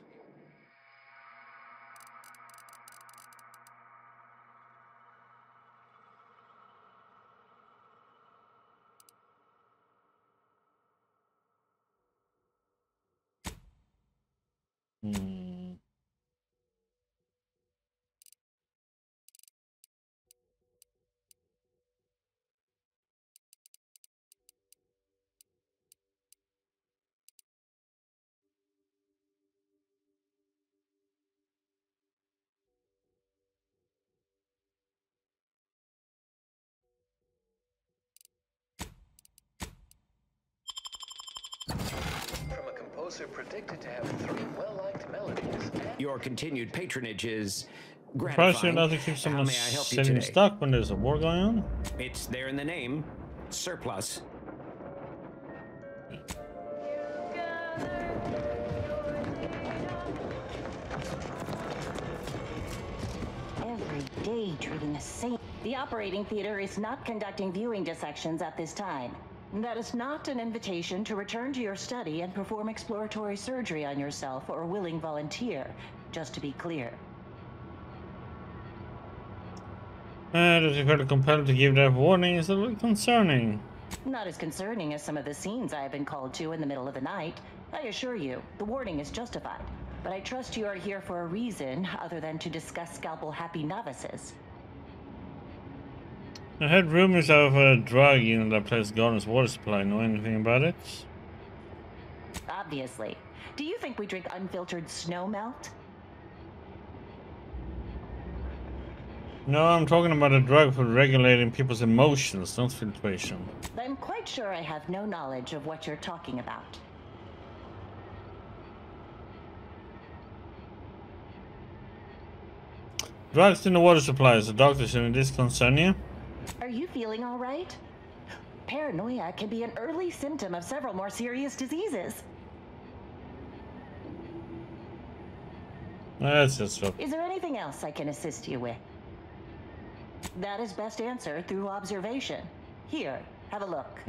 [SPEAKER 13] Predicted to have 3 well-liked melodies.
[SPEAKER 20] Your continued patronage is
[SPEAKER 1] Surprised
[SPEAKER 20] gratifying.
[SPEAKER 1] you're allowed to keep
[SPEAKER 20] How
[SPEAKER 1] someone
[SPEAKER 20] may I help you
[SPEAKER 1] sitting
[SPEAKER 20] today?
[SPEAKER 1] stuck when there's a war going on?
[SPEAKER 20] It's there in the name. Surplus.
[SPEAKER 21] Every day treating the same. The operating theater is not conducting viewing dissections at this time. That is not an invitation to return to your study and perform exploratory surgery on yourself or a willing volunteer, just to be clear.
[SPEAKER 1] That you felt compelled to give that warning is a little concerning.
[SPEAKER 21] Not as concerning as some of the scenes I have been called to in the middle of the night. I assure you, the warning is justified. But I trust you are here for a reason other than to discuss scalpel-happy novices.
[SPEAKER 1] I heard rumors of a drug unit that plays Garden's water supply. Know anything about it?
[SPEAKER 21] Obviously. Do you think we drink unfiltered snow melt?
[SPEAKER 1] No, I'm talking about a drug for regulating people's emotions, not filtration.
[SPEAKER 21] I'm quite sure I have no knowledge of what you're talking about.
[SPEAKER 1] Drugs in the water supply. Is the doctor saying this concern you?
[SPEAKER 21] Are you feeling all right? Paranoia can be an early symptom of several more serious diseases.
[SPEAKER 1] That's just so.
[SPEAKER 21] Is there anything else I can assist you with? That is best answered through observation. Here, have a look.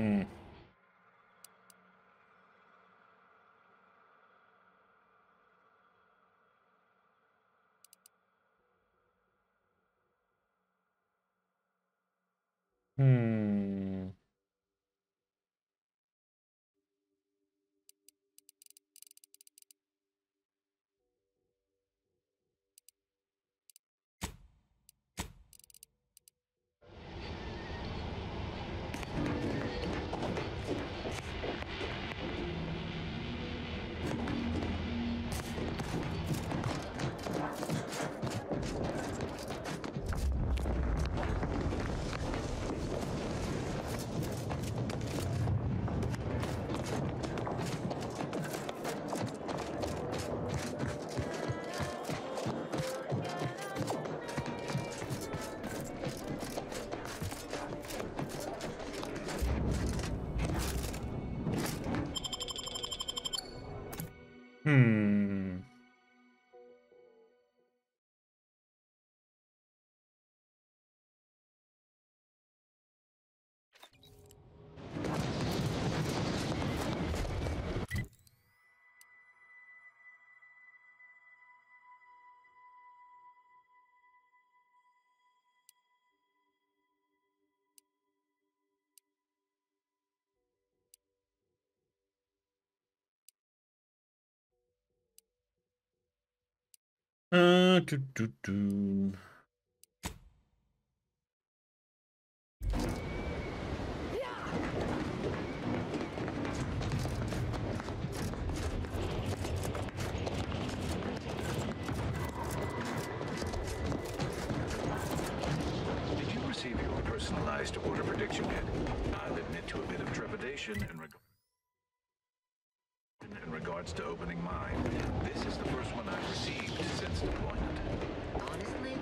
[SPEAKER 2] Did you receive your personalized order prediction yet? I'll admit to a bit of trepidation in regards to opening mine. This is the first one I've received since deployment.
[SPEAKER 7] Honestly,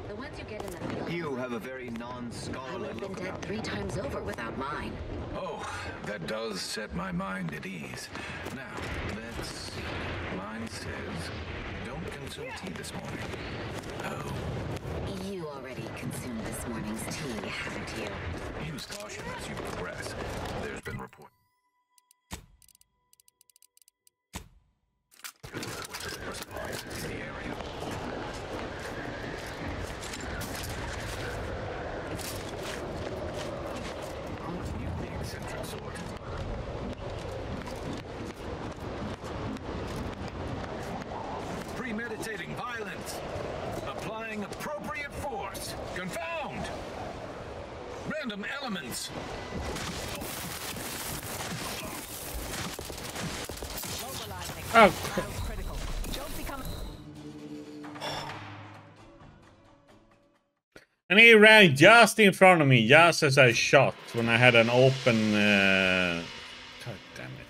[SPEAKER 7] the ones you get in the field.
[SPEAKER 22] You have a very non-scholarly
[SPEAKER 7] I would have
[SPEAKER 22] look
[SPEAKER 7] been dead
[SPEAKER 22] about
[SPEAKER 7] 3 times over without mine.
[SPEAKER 2] Oh, that does set my mind at ease. Now, let's see. Mine says, don't consume tea this morning. Oh.
[SPEAKER 7] You already consumed this morning's tea, haven't you?
[SPEAKER 2] Use caution as you progress. There's been report. Supplies in the area. You the eccentric sort. Premeditating violence. Applying appropriate force. Confound! Random elements.
[SPEAKER 1] Oh. And he ran just in front of me, just as I shot, when I had an open... God damn it.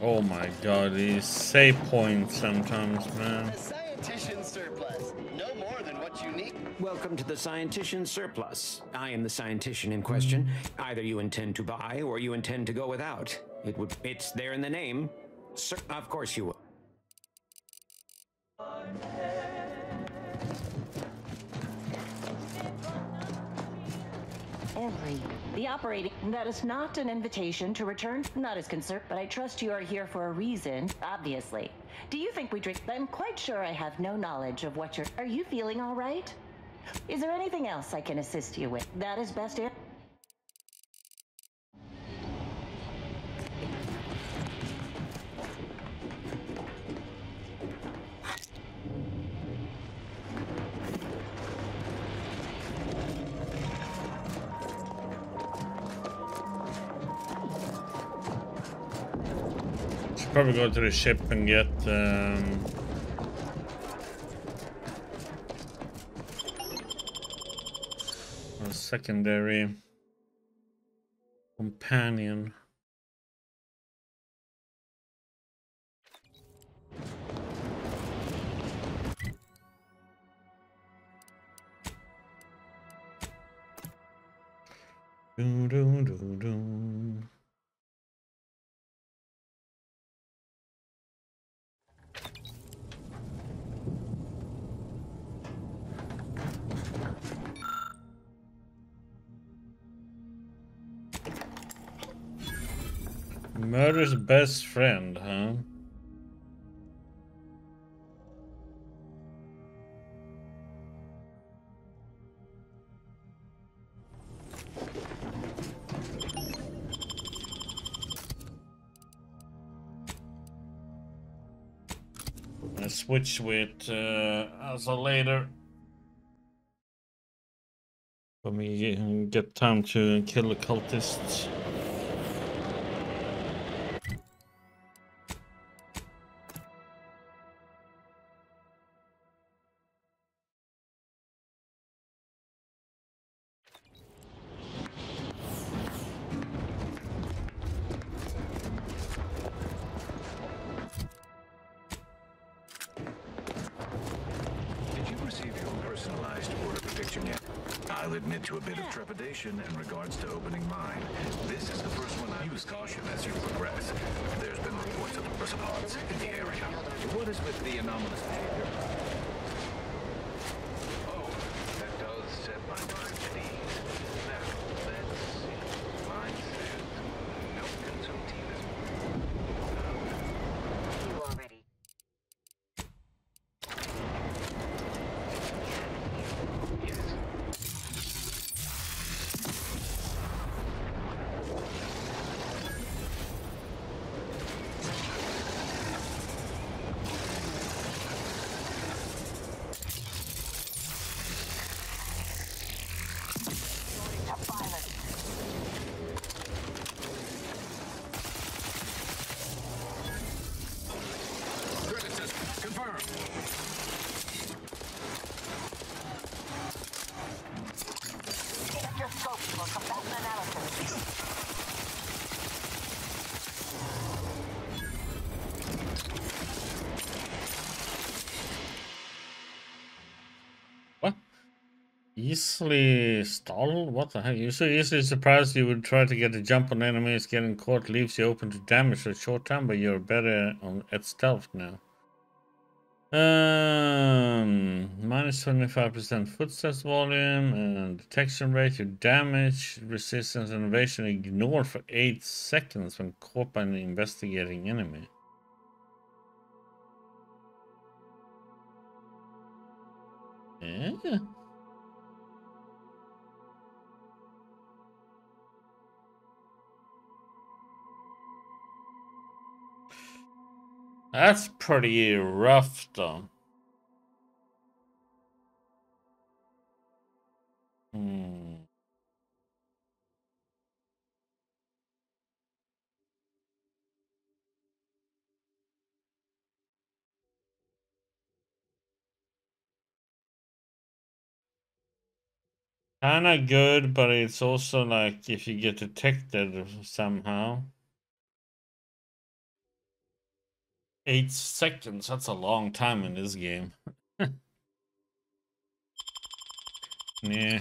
[SPEAKER 1] Oh my god, these save points sometimes, man.
[SPEAKER 22] The Scientician surplus. No more than what you need.
[SPEAKER 20] Welcome to the Scientician surplus. I am the Scientician in question. Either you intend to buy or you intend to go without. It's there in the name. Sir, of course you will.
[SPEAKER 21] The operating... That is not an invitation to return. Not as concerned, but I trust you are here for a reason, obviously. Do you think we drink... I'm quite sure I have no knowledge of what you're... Are you feeling all right? Is there anything else I can assist you with? That is best answer.
[SPEAKER 1] Probably go to the ship and get a secondary companion. Do, do, do, do. Murder's best friend, huh? I switch with as a later. Let me get time to kill the cultists.
[SPEAKER 2] Did you receive your personalized order prediction yet? I'll admit to a bit of trepidation in regards to opening mine. This is the first one I use caution as you progress. There's been reports of Russopods in the area. What is with the anomalous behavior? Oh, that does set my mind at ease. Now, let's see. Mine says, don't consume tea this morning.
[SPEAKER 21] You already.
[SPEAKER 1] What? Easily stalled? What the heck? You're so easily surprised you would try to get a jump on enemies. Getting caught leaves you open to damage for a short time, but you're better at stealth now. Minus 25% footsteps volume and detection rate. Your damage, resistance, and evasion ignored for 8 seconds when caught by an investigating enemy. Yeah. That's pretty rough, though. Kinda good, but it's also like if you get detected somehow. 8 seconds, that's a long time in this game. Yeah.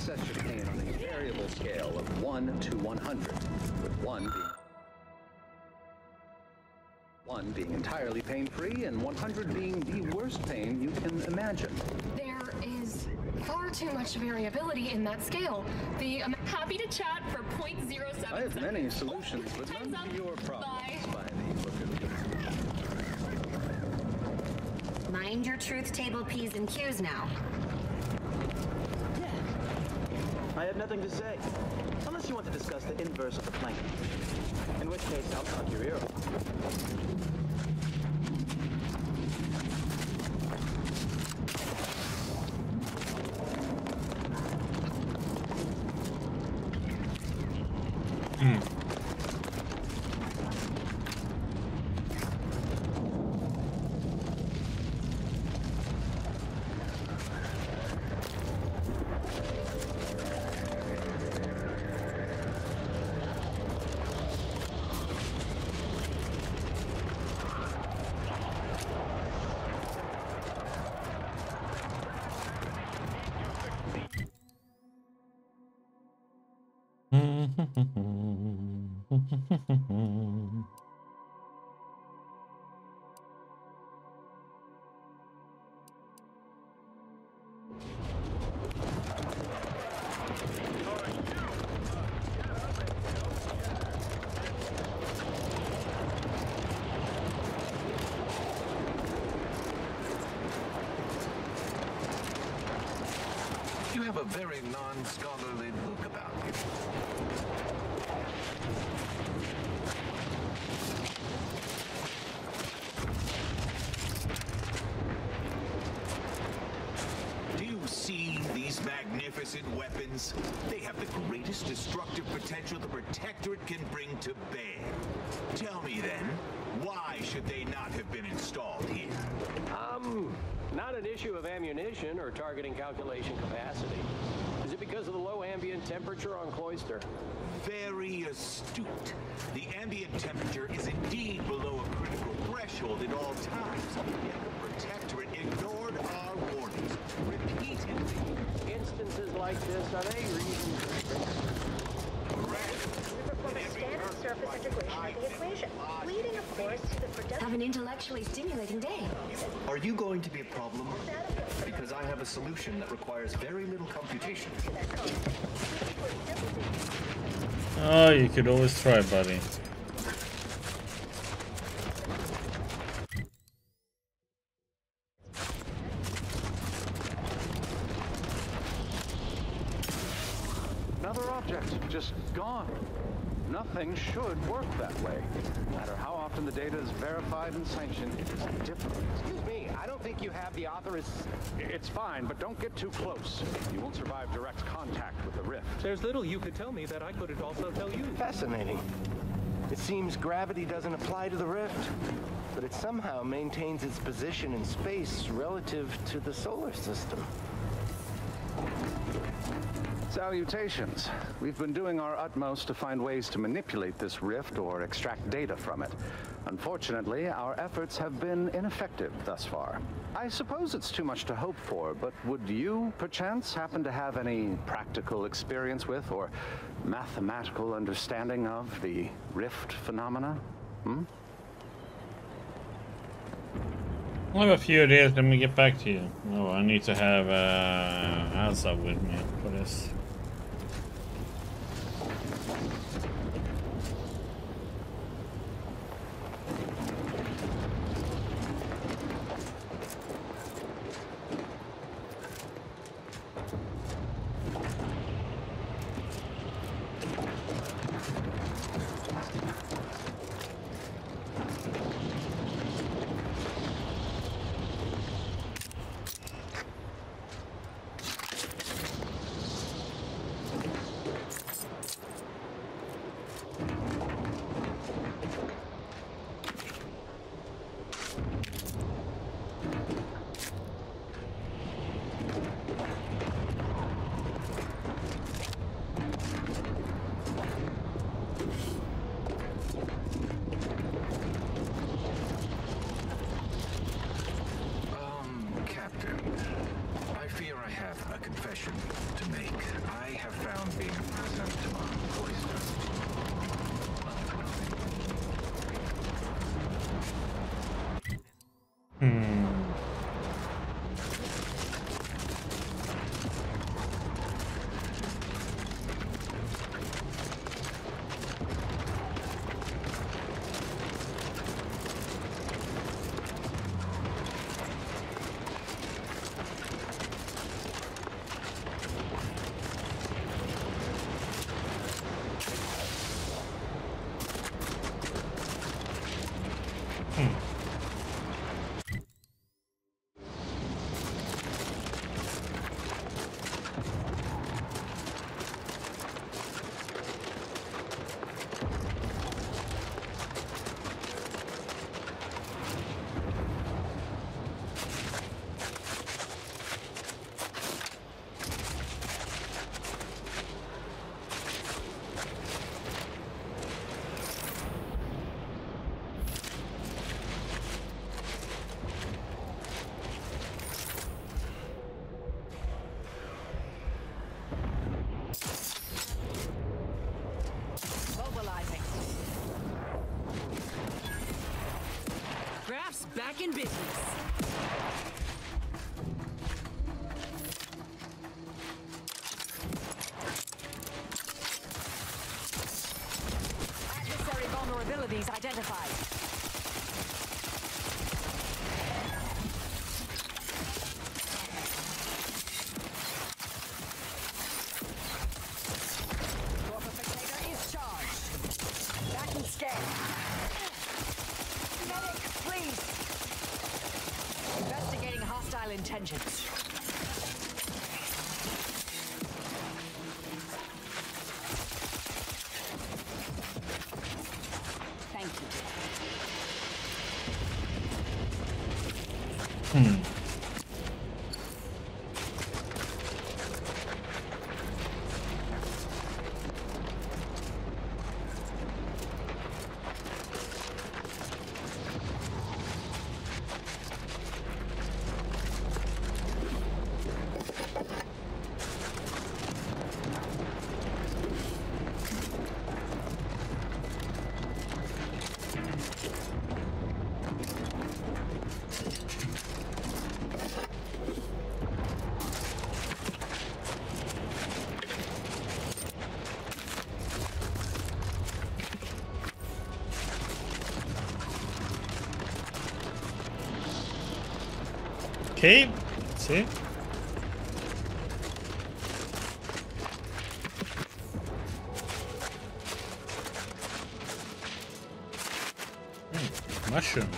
[SPEAKER 3] assess your pain on a variable scale of 1 to 100, with 1 being entirely pain-free and 100 being the worst pain you can imagine.
[SPEAKER 14] There is far too much variability in that scale. I'm happy to chat for 0.07.
[SPEAKER 3] I have many solutions, but none to your problems by the look of it.
[SPEAKER 4] Mind your truth table P's and Q's now.
[SPEAKER 6] I have nothing to say. Unless you want to discuss the inverse of the plane. In which case, I'll cut your ear off.
[SPEAKER 2] You have a very non-scholarly look about you. Do you see these magnificent weapons? They have the greatest destructive potential the Protectorate can bring to bear. Tell me then, why should they not have been installed here?
[SPEAKER 23] Not an issue of ammunition or targeting calculation capacity. Is it because of the low ambient temperature on Cloister?
[SPEAKER 2] Very astute. The ambient temperature is indeed below a critical threshold at all times. Yet the Protectorate ignored our warnings repeatedly.
[SPEAKER 23] Instances like this, are they reasons?
[SPEAKER 2] Correct.
[SPEAKER 4] Standard surface integration of the equation, leading, of course, to the production.
[SPEAKER 14] Have an intellectually stimulating day.
[SPEAKER 24] Are you going to be a problem? Because I have a solution that requires very little computation.
[SPEAKER 1] Oh, you could always try, buddy.
[SPEAKER 25] Another object, just gone. Nothing should work that way. No matter how often the data is verified and sanctioned, it is different.
[SPEAKER 23] Excuse me, I don't think you have the author is...
[SPEAKER 25] It's fine, but don't get too close. You won't survive direct contact with the rift.
[SPEAKER 17] There's little you could tell me that I couldn't also tell you.
[SPEAKER 26] Fascinating. It seems gravity doesn't apply to the rift, but it somehow maintains its position in space relative to the solar system.
[SPEAKER 25] Salutations. We've been doing our utmost to find ways to manipulate this rift or extract data from it. Unfortunately, our efforts have been ineffective thus far. I suppose it's too much to hope for, but would you, perchance, happen to have any practical experience with or mathematical understanding of the rift phenomena?
[SPEAKER 1] I have a few ideas. Let me get back to you. Oh, I need to have Elsa with me for this.
[SPEAKER 2] to make. I have found being present on Cloister.
[SPEAKER 5] Back in business. Adversary vulnerabilities identified. Torpificator is charged. Back and scan. Medic, please. Investigating hostile intentions. Thank you.
[SPEAKER 1] Okay, see. Mushroom.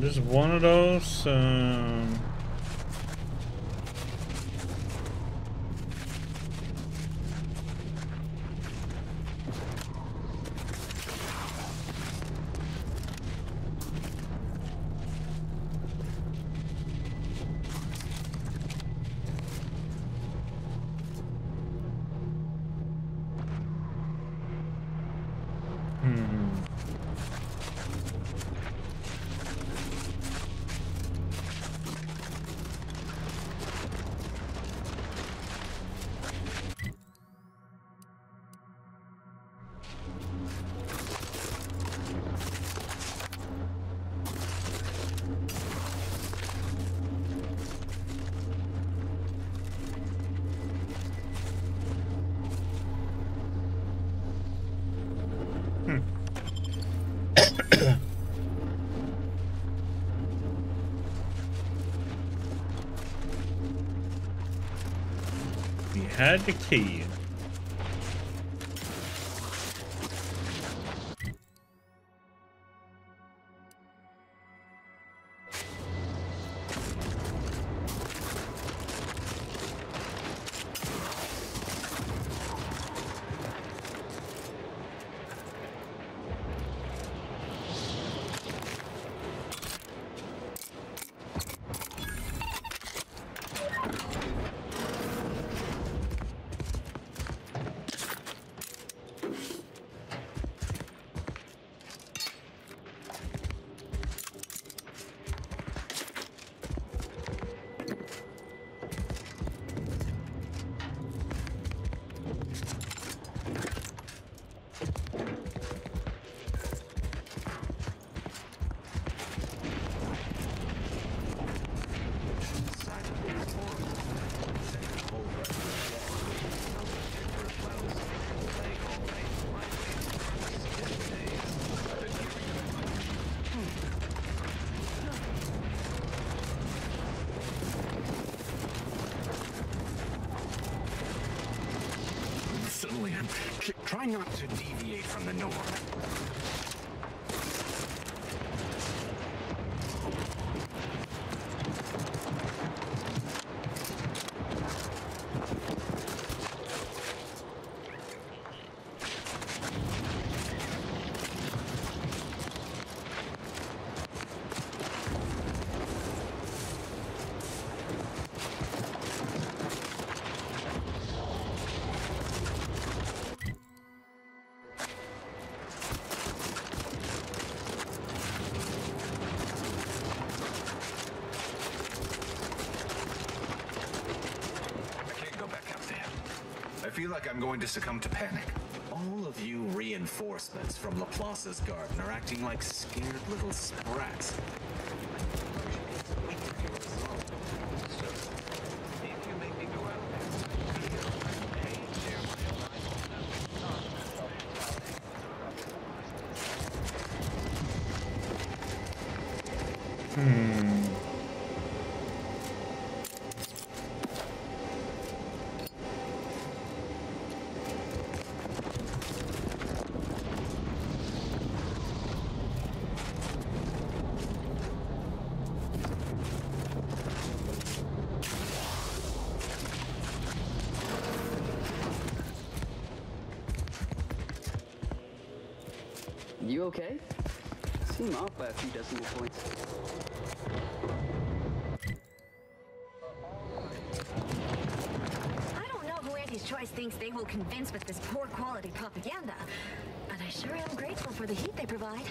[SPEAKER 1] Just one of those. We had the key.
[SPEAKER 2] Suddenly, I'm trying not to deviate from the norm. I feel like I'm going to succumb to panic. All of you reinforcements from Laplace's garden are acting like scared little sprats.
[SPEAKER 9] You okay? Seem off by a few decimal points.
[SPEAKER 4] I don't know who Auntie's Choice thinks they will convince with this poor quality propaganda, but I sure am grateful for the heat they provide.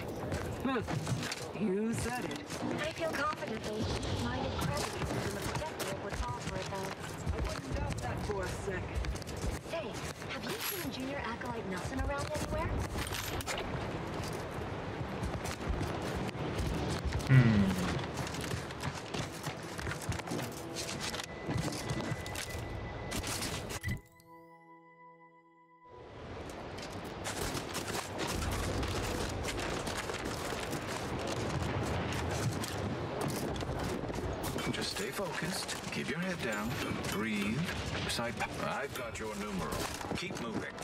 [SPEAKER 9] You said it.
[SPEAKER 4] I feel confidently. My incredible and the protector would fall for it, though.
[SPEAKER 9] I wouldn't doubt that for a second.
[SPEAKER 4] Say, have you seen Junior Acolyte Nelson around anywhere?
[SPEAKER 2] Just stay focused. Keep your head down. Breathe. Recite. I've got your numeral. Keep moving.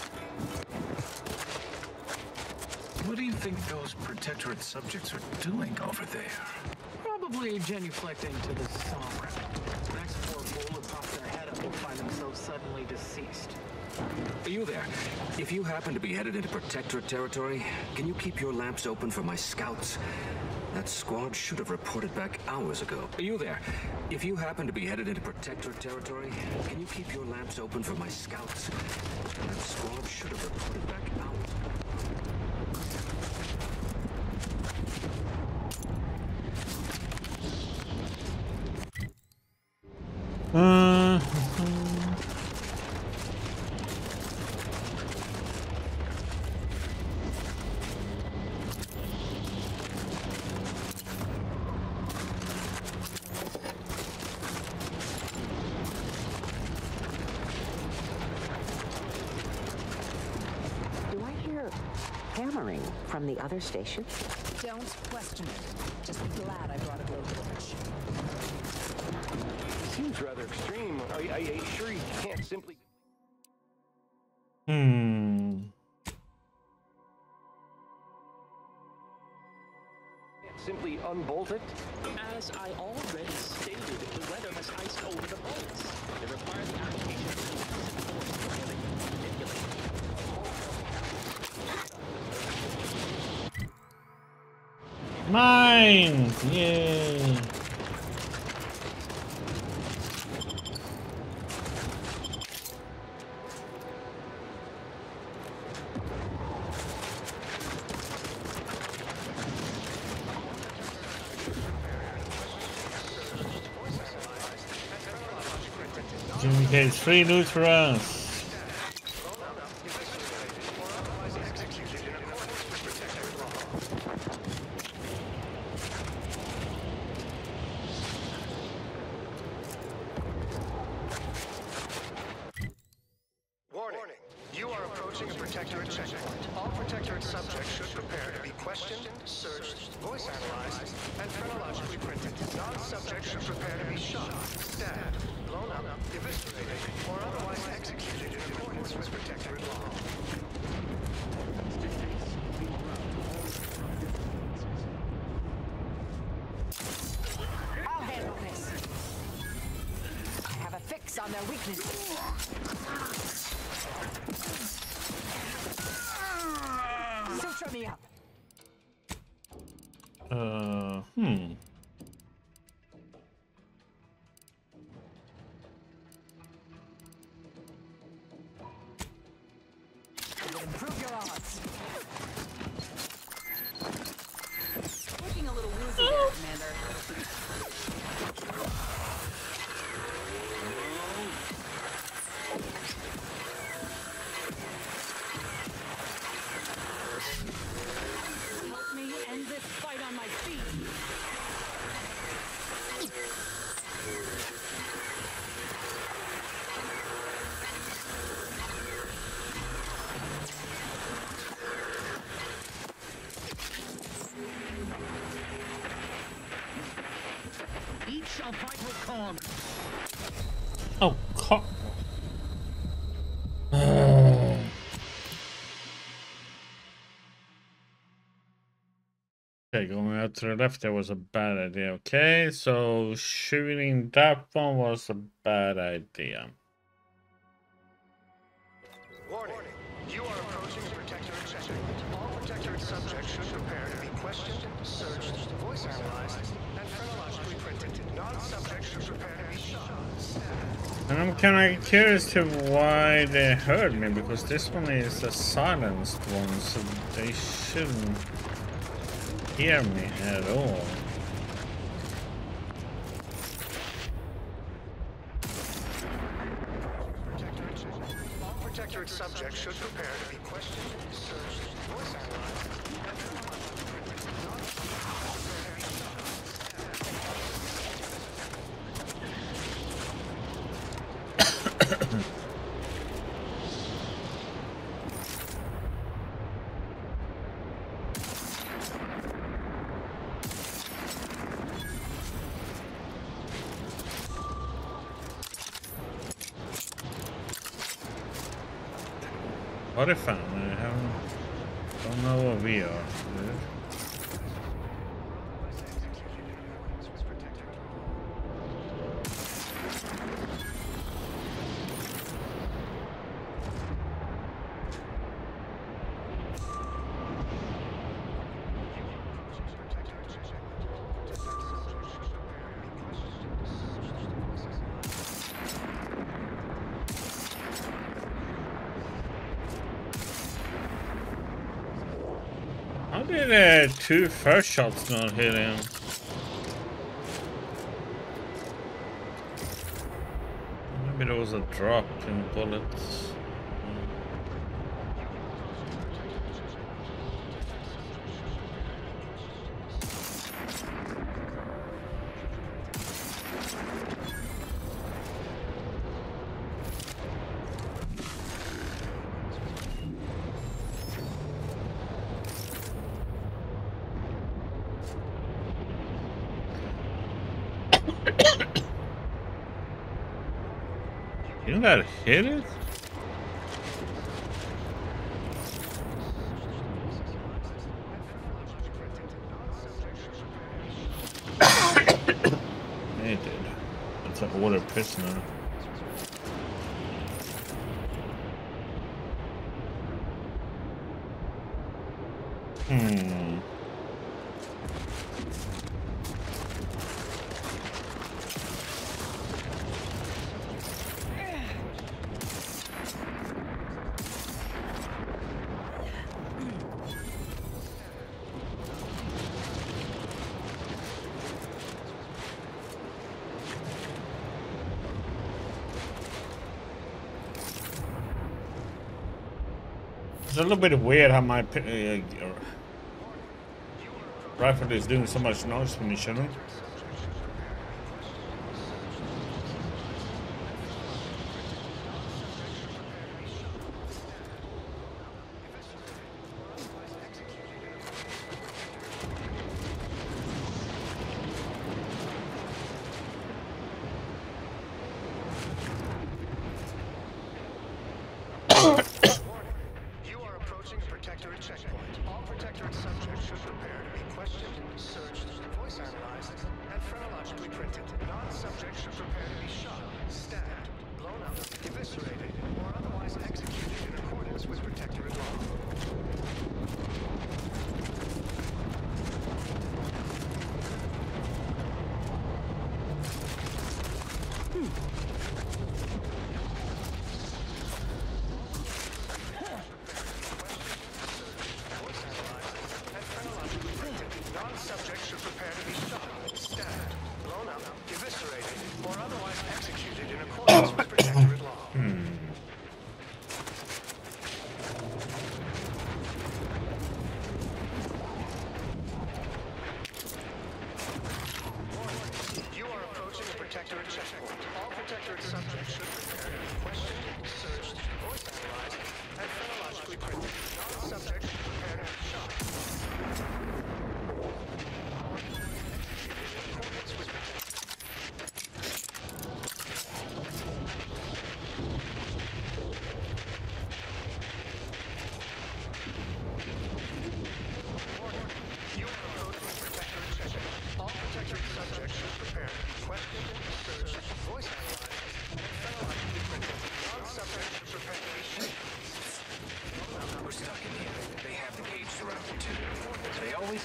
[SPEAKER 2] What do you think those Protectorate subjects are doing over there?
[SPEAKER 8] Probably genuflecting to the song. Next poor fool who pops their head up will find themselves suddenly deceased.
[SPEAKER 10] Are you there? If you happen to be headed into Protectorate territory, can you keep your lamps open for my scouts? That squad should have reported back hours ago. Are you there? If you happen to be headed into Protectorate territory, can you keep your lamps open for my scouts? That squad should have reported back hours ago.
[SPEAKER 11] Hammering from the other station?
[SPEAKER 5] Don't question it. Just be glad I brought a blowtorch.
[SPEAKER 26] Seems rather extreme. Are you sure you can't simply... Simply unbolt it?
[SPEAKER 17] As I already stated, the weather has iced over the bolts. They require the application of massive force before they can be manipulated.
[SPEAKER 1] Mine! Yay! It's free loot for us.
[SPEAKER 13] Warning. You are approaching a Protectorate checkpoint. All Protectorate subjects should prepare to be questioned, searched, voice analyzed, and phrenologically printed. Non-subjects should prepare to be shot, stabbed, blown up, eviscerated, or otherwise executed in accordance with Protectorate law.
[SPEAKER 5] I'll handle this. I have a fix on their weaknesses. Suture me up. Improve your odds.
[SPEAKER 12] Looking a little woozy there, Commander.
[SPEAKER 5] Help me end this fight on my feet.
[SPEAKER 8] Each shall fight with calm.
[SPEAKER 1] Oh, cock. Okay, going out to the left, that was a bad idea. Okay, so shooting that one was a bad idea.
[SPEAKER 13] Warning. You are approaching a Protectorate checkpoint. All Protectorate subjects should prepare to be questioned, searched, voice analyzed, and phrenologically printed. Non-subjects should prepare to be shot, stabbed.
[SPEAKER 1] And I'm kind of curious to why they heard me, because this one is a silenced one, so they shouldn't hear me at all.
[SPEAKER 13] All Protectorate subjects should prepare to be questioned, searched, voice analyzed, and phrenologically printed.
[SPEAKER 1] What if I haven't Don't know where we are, dude. How did two first shots not hit him? Maybe there was a drop in bullets. Didn't that hit it? It did. It's an order prisoner. It's a little bit weird how my rifle is doing so much noise when you shouldn't.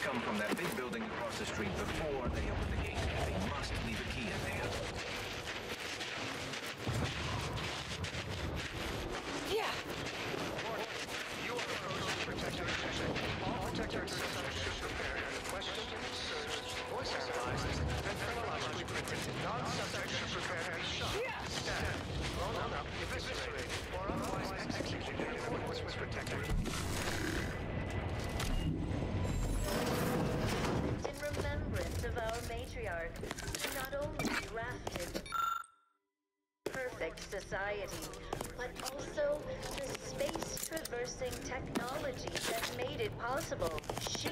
[SPEAKER 2] Come from that big building across the street before they open the gate. They must leave a key in there.
[SPEAKER 5] Yeah.
[SPEAKER 13] You are approaching Protector Check. All Protector subjects should prepare to question, search, voice analyze, and chronologically printed. Non-subjects should prepare to be shot, stabbed, blown up, eviscerated, or otherwise executed in accordance with Protector.
[SPEAKER 7] Of our matriarch, not only crafted perfect society, but also the space-traversing technology that made it possible. She...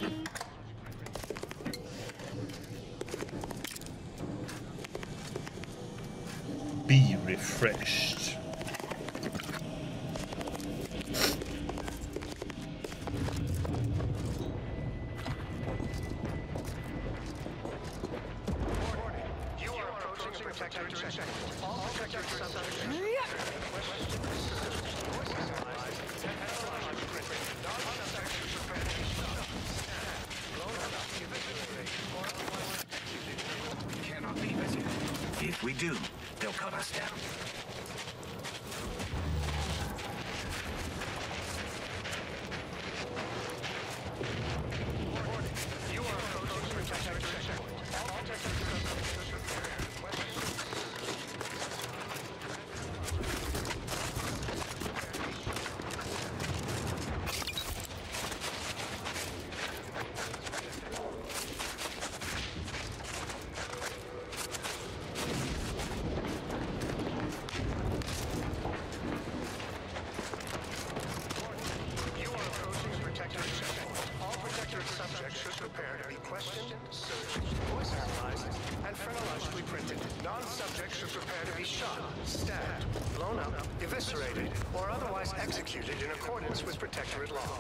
[SPEAKER 1] Be refreshed.
[SPEAKER 13] Protectorate checkpoint. All Protectorate subjects should
[SPEAKER 2] cannot leave us here. If we do, they'll cut us down.
[SPEAKER 13] You are approaching Protectorate checkpoint. All Protectorate subjects should prepare. Or otherwise executed in accordance with Protectorate law.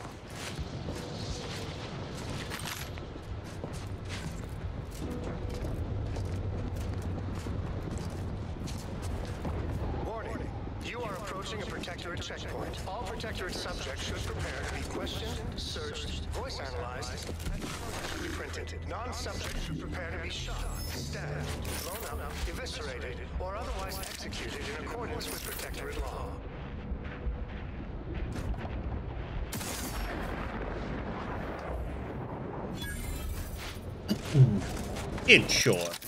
[SPEAKER 13] Warning. You are approaching a Protectorate checkpoint. All Protectorate subjects should prepare to be questioned, searched, voice analyzed, and reprinted. Non-subjects should prepare to be shot, stabbed, blown up, eviscerated, or otherwise executed in accordance with Protectorate law.
[SPEAKER 1] It's short.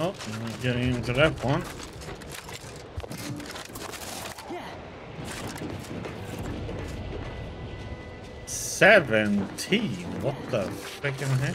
[SPEAKER 1] Oh, getting into that one.
[SPEAKER 5] Yeah.
[SPEAKER 1] 17? What the freaking heck?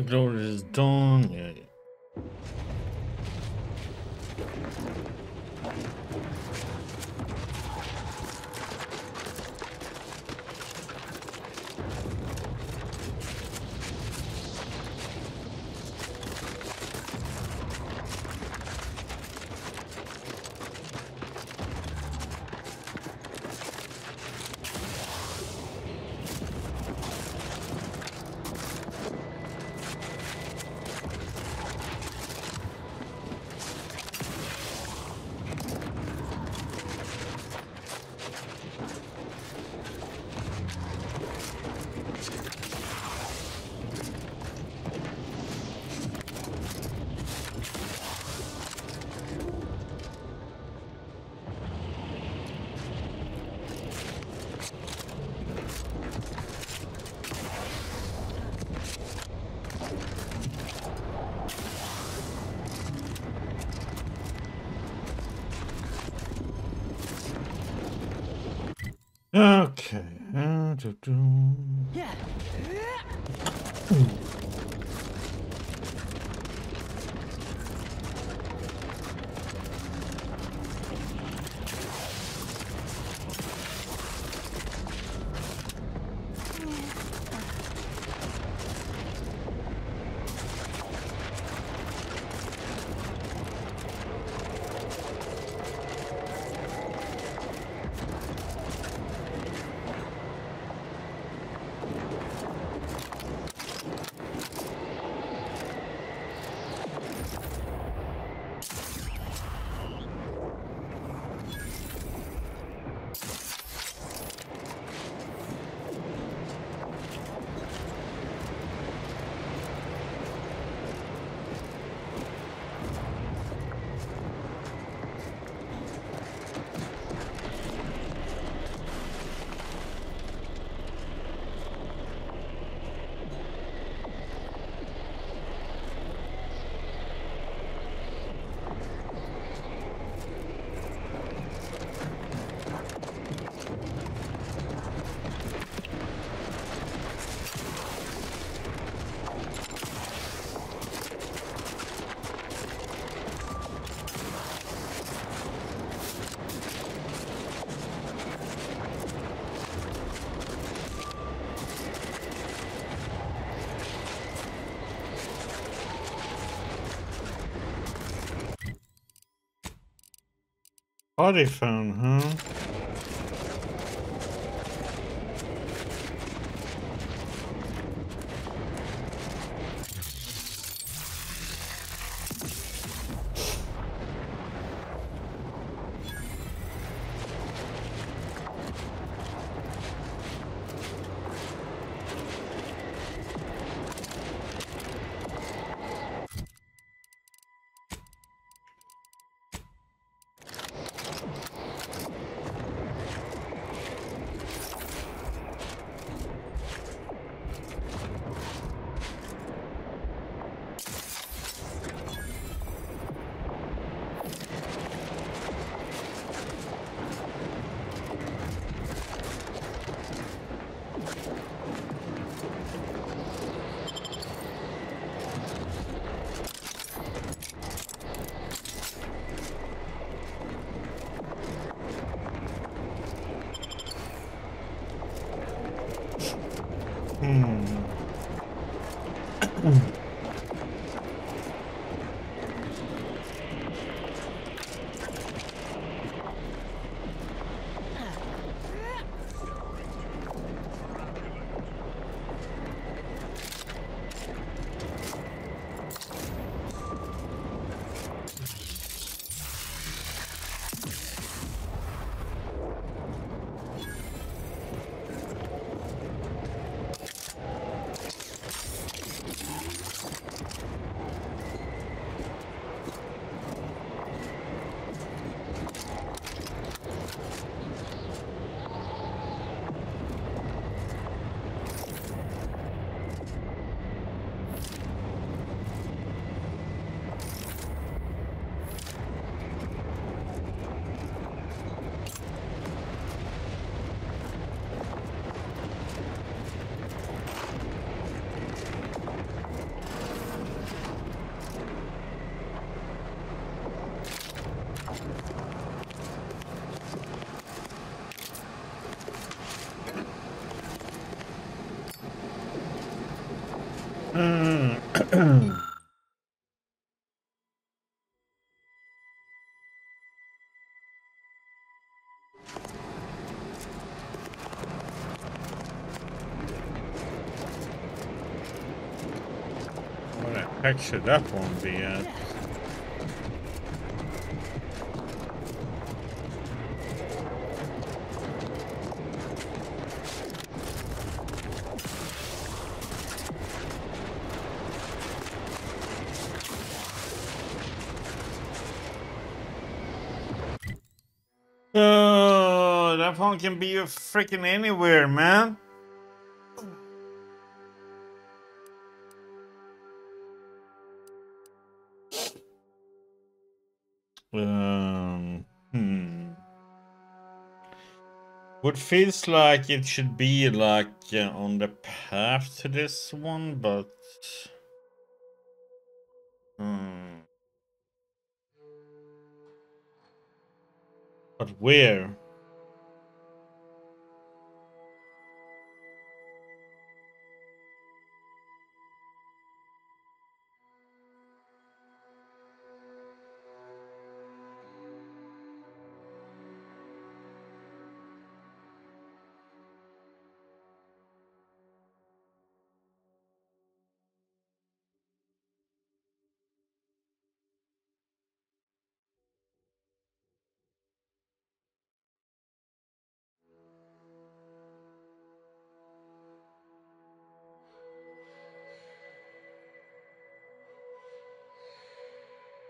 [SPEAKER 1] Glorious Dawn. Yeah. Okay.
[SPEAKER 5] Yeah.
[SPEAKER 1] Body phone, huh? What the heck should that one be at? Oh, that phone can be freaking anywhere, man. What feels like it should be like on the path to this one, but but where?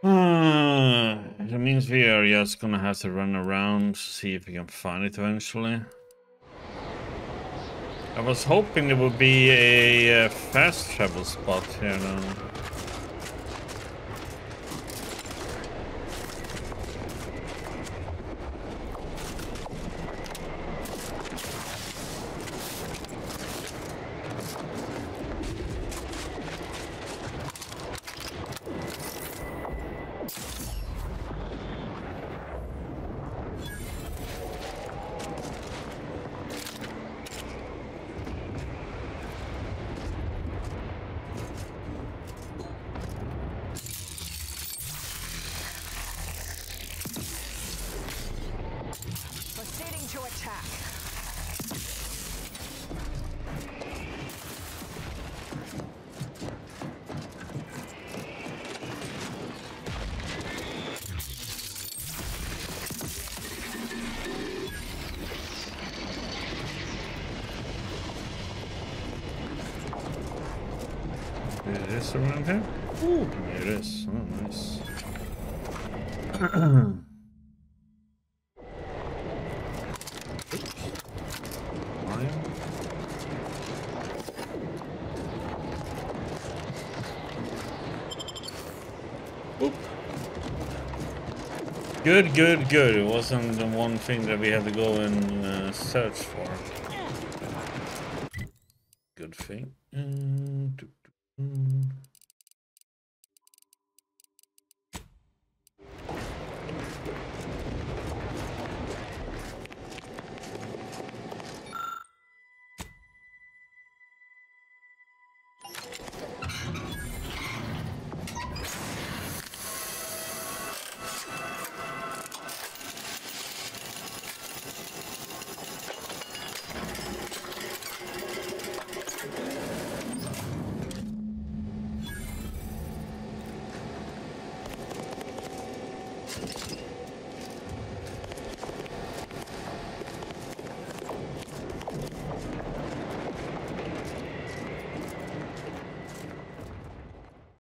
[SPEAKER 1] That means we are just gonna have to run around to see if we can find it eventually. I was hoping there would be a fast travel spot here now. Is this around here? Ooh, it is. Oh, nice. Oop. Good, good, good. It wasn't the one thing that we had to go and search for. Good thing.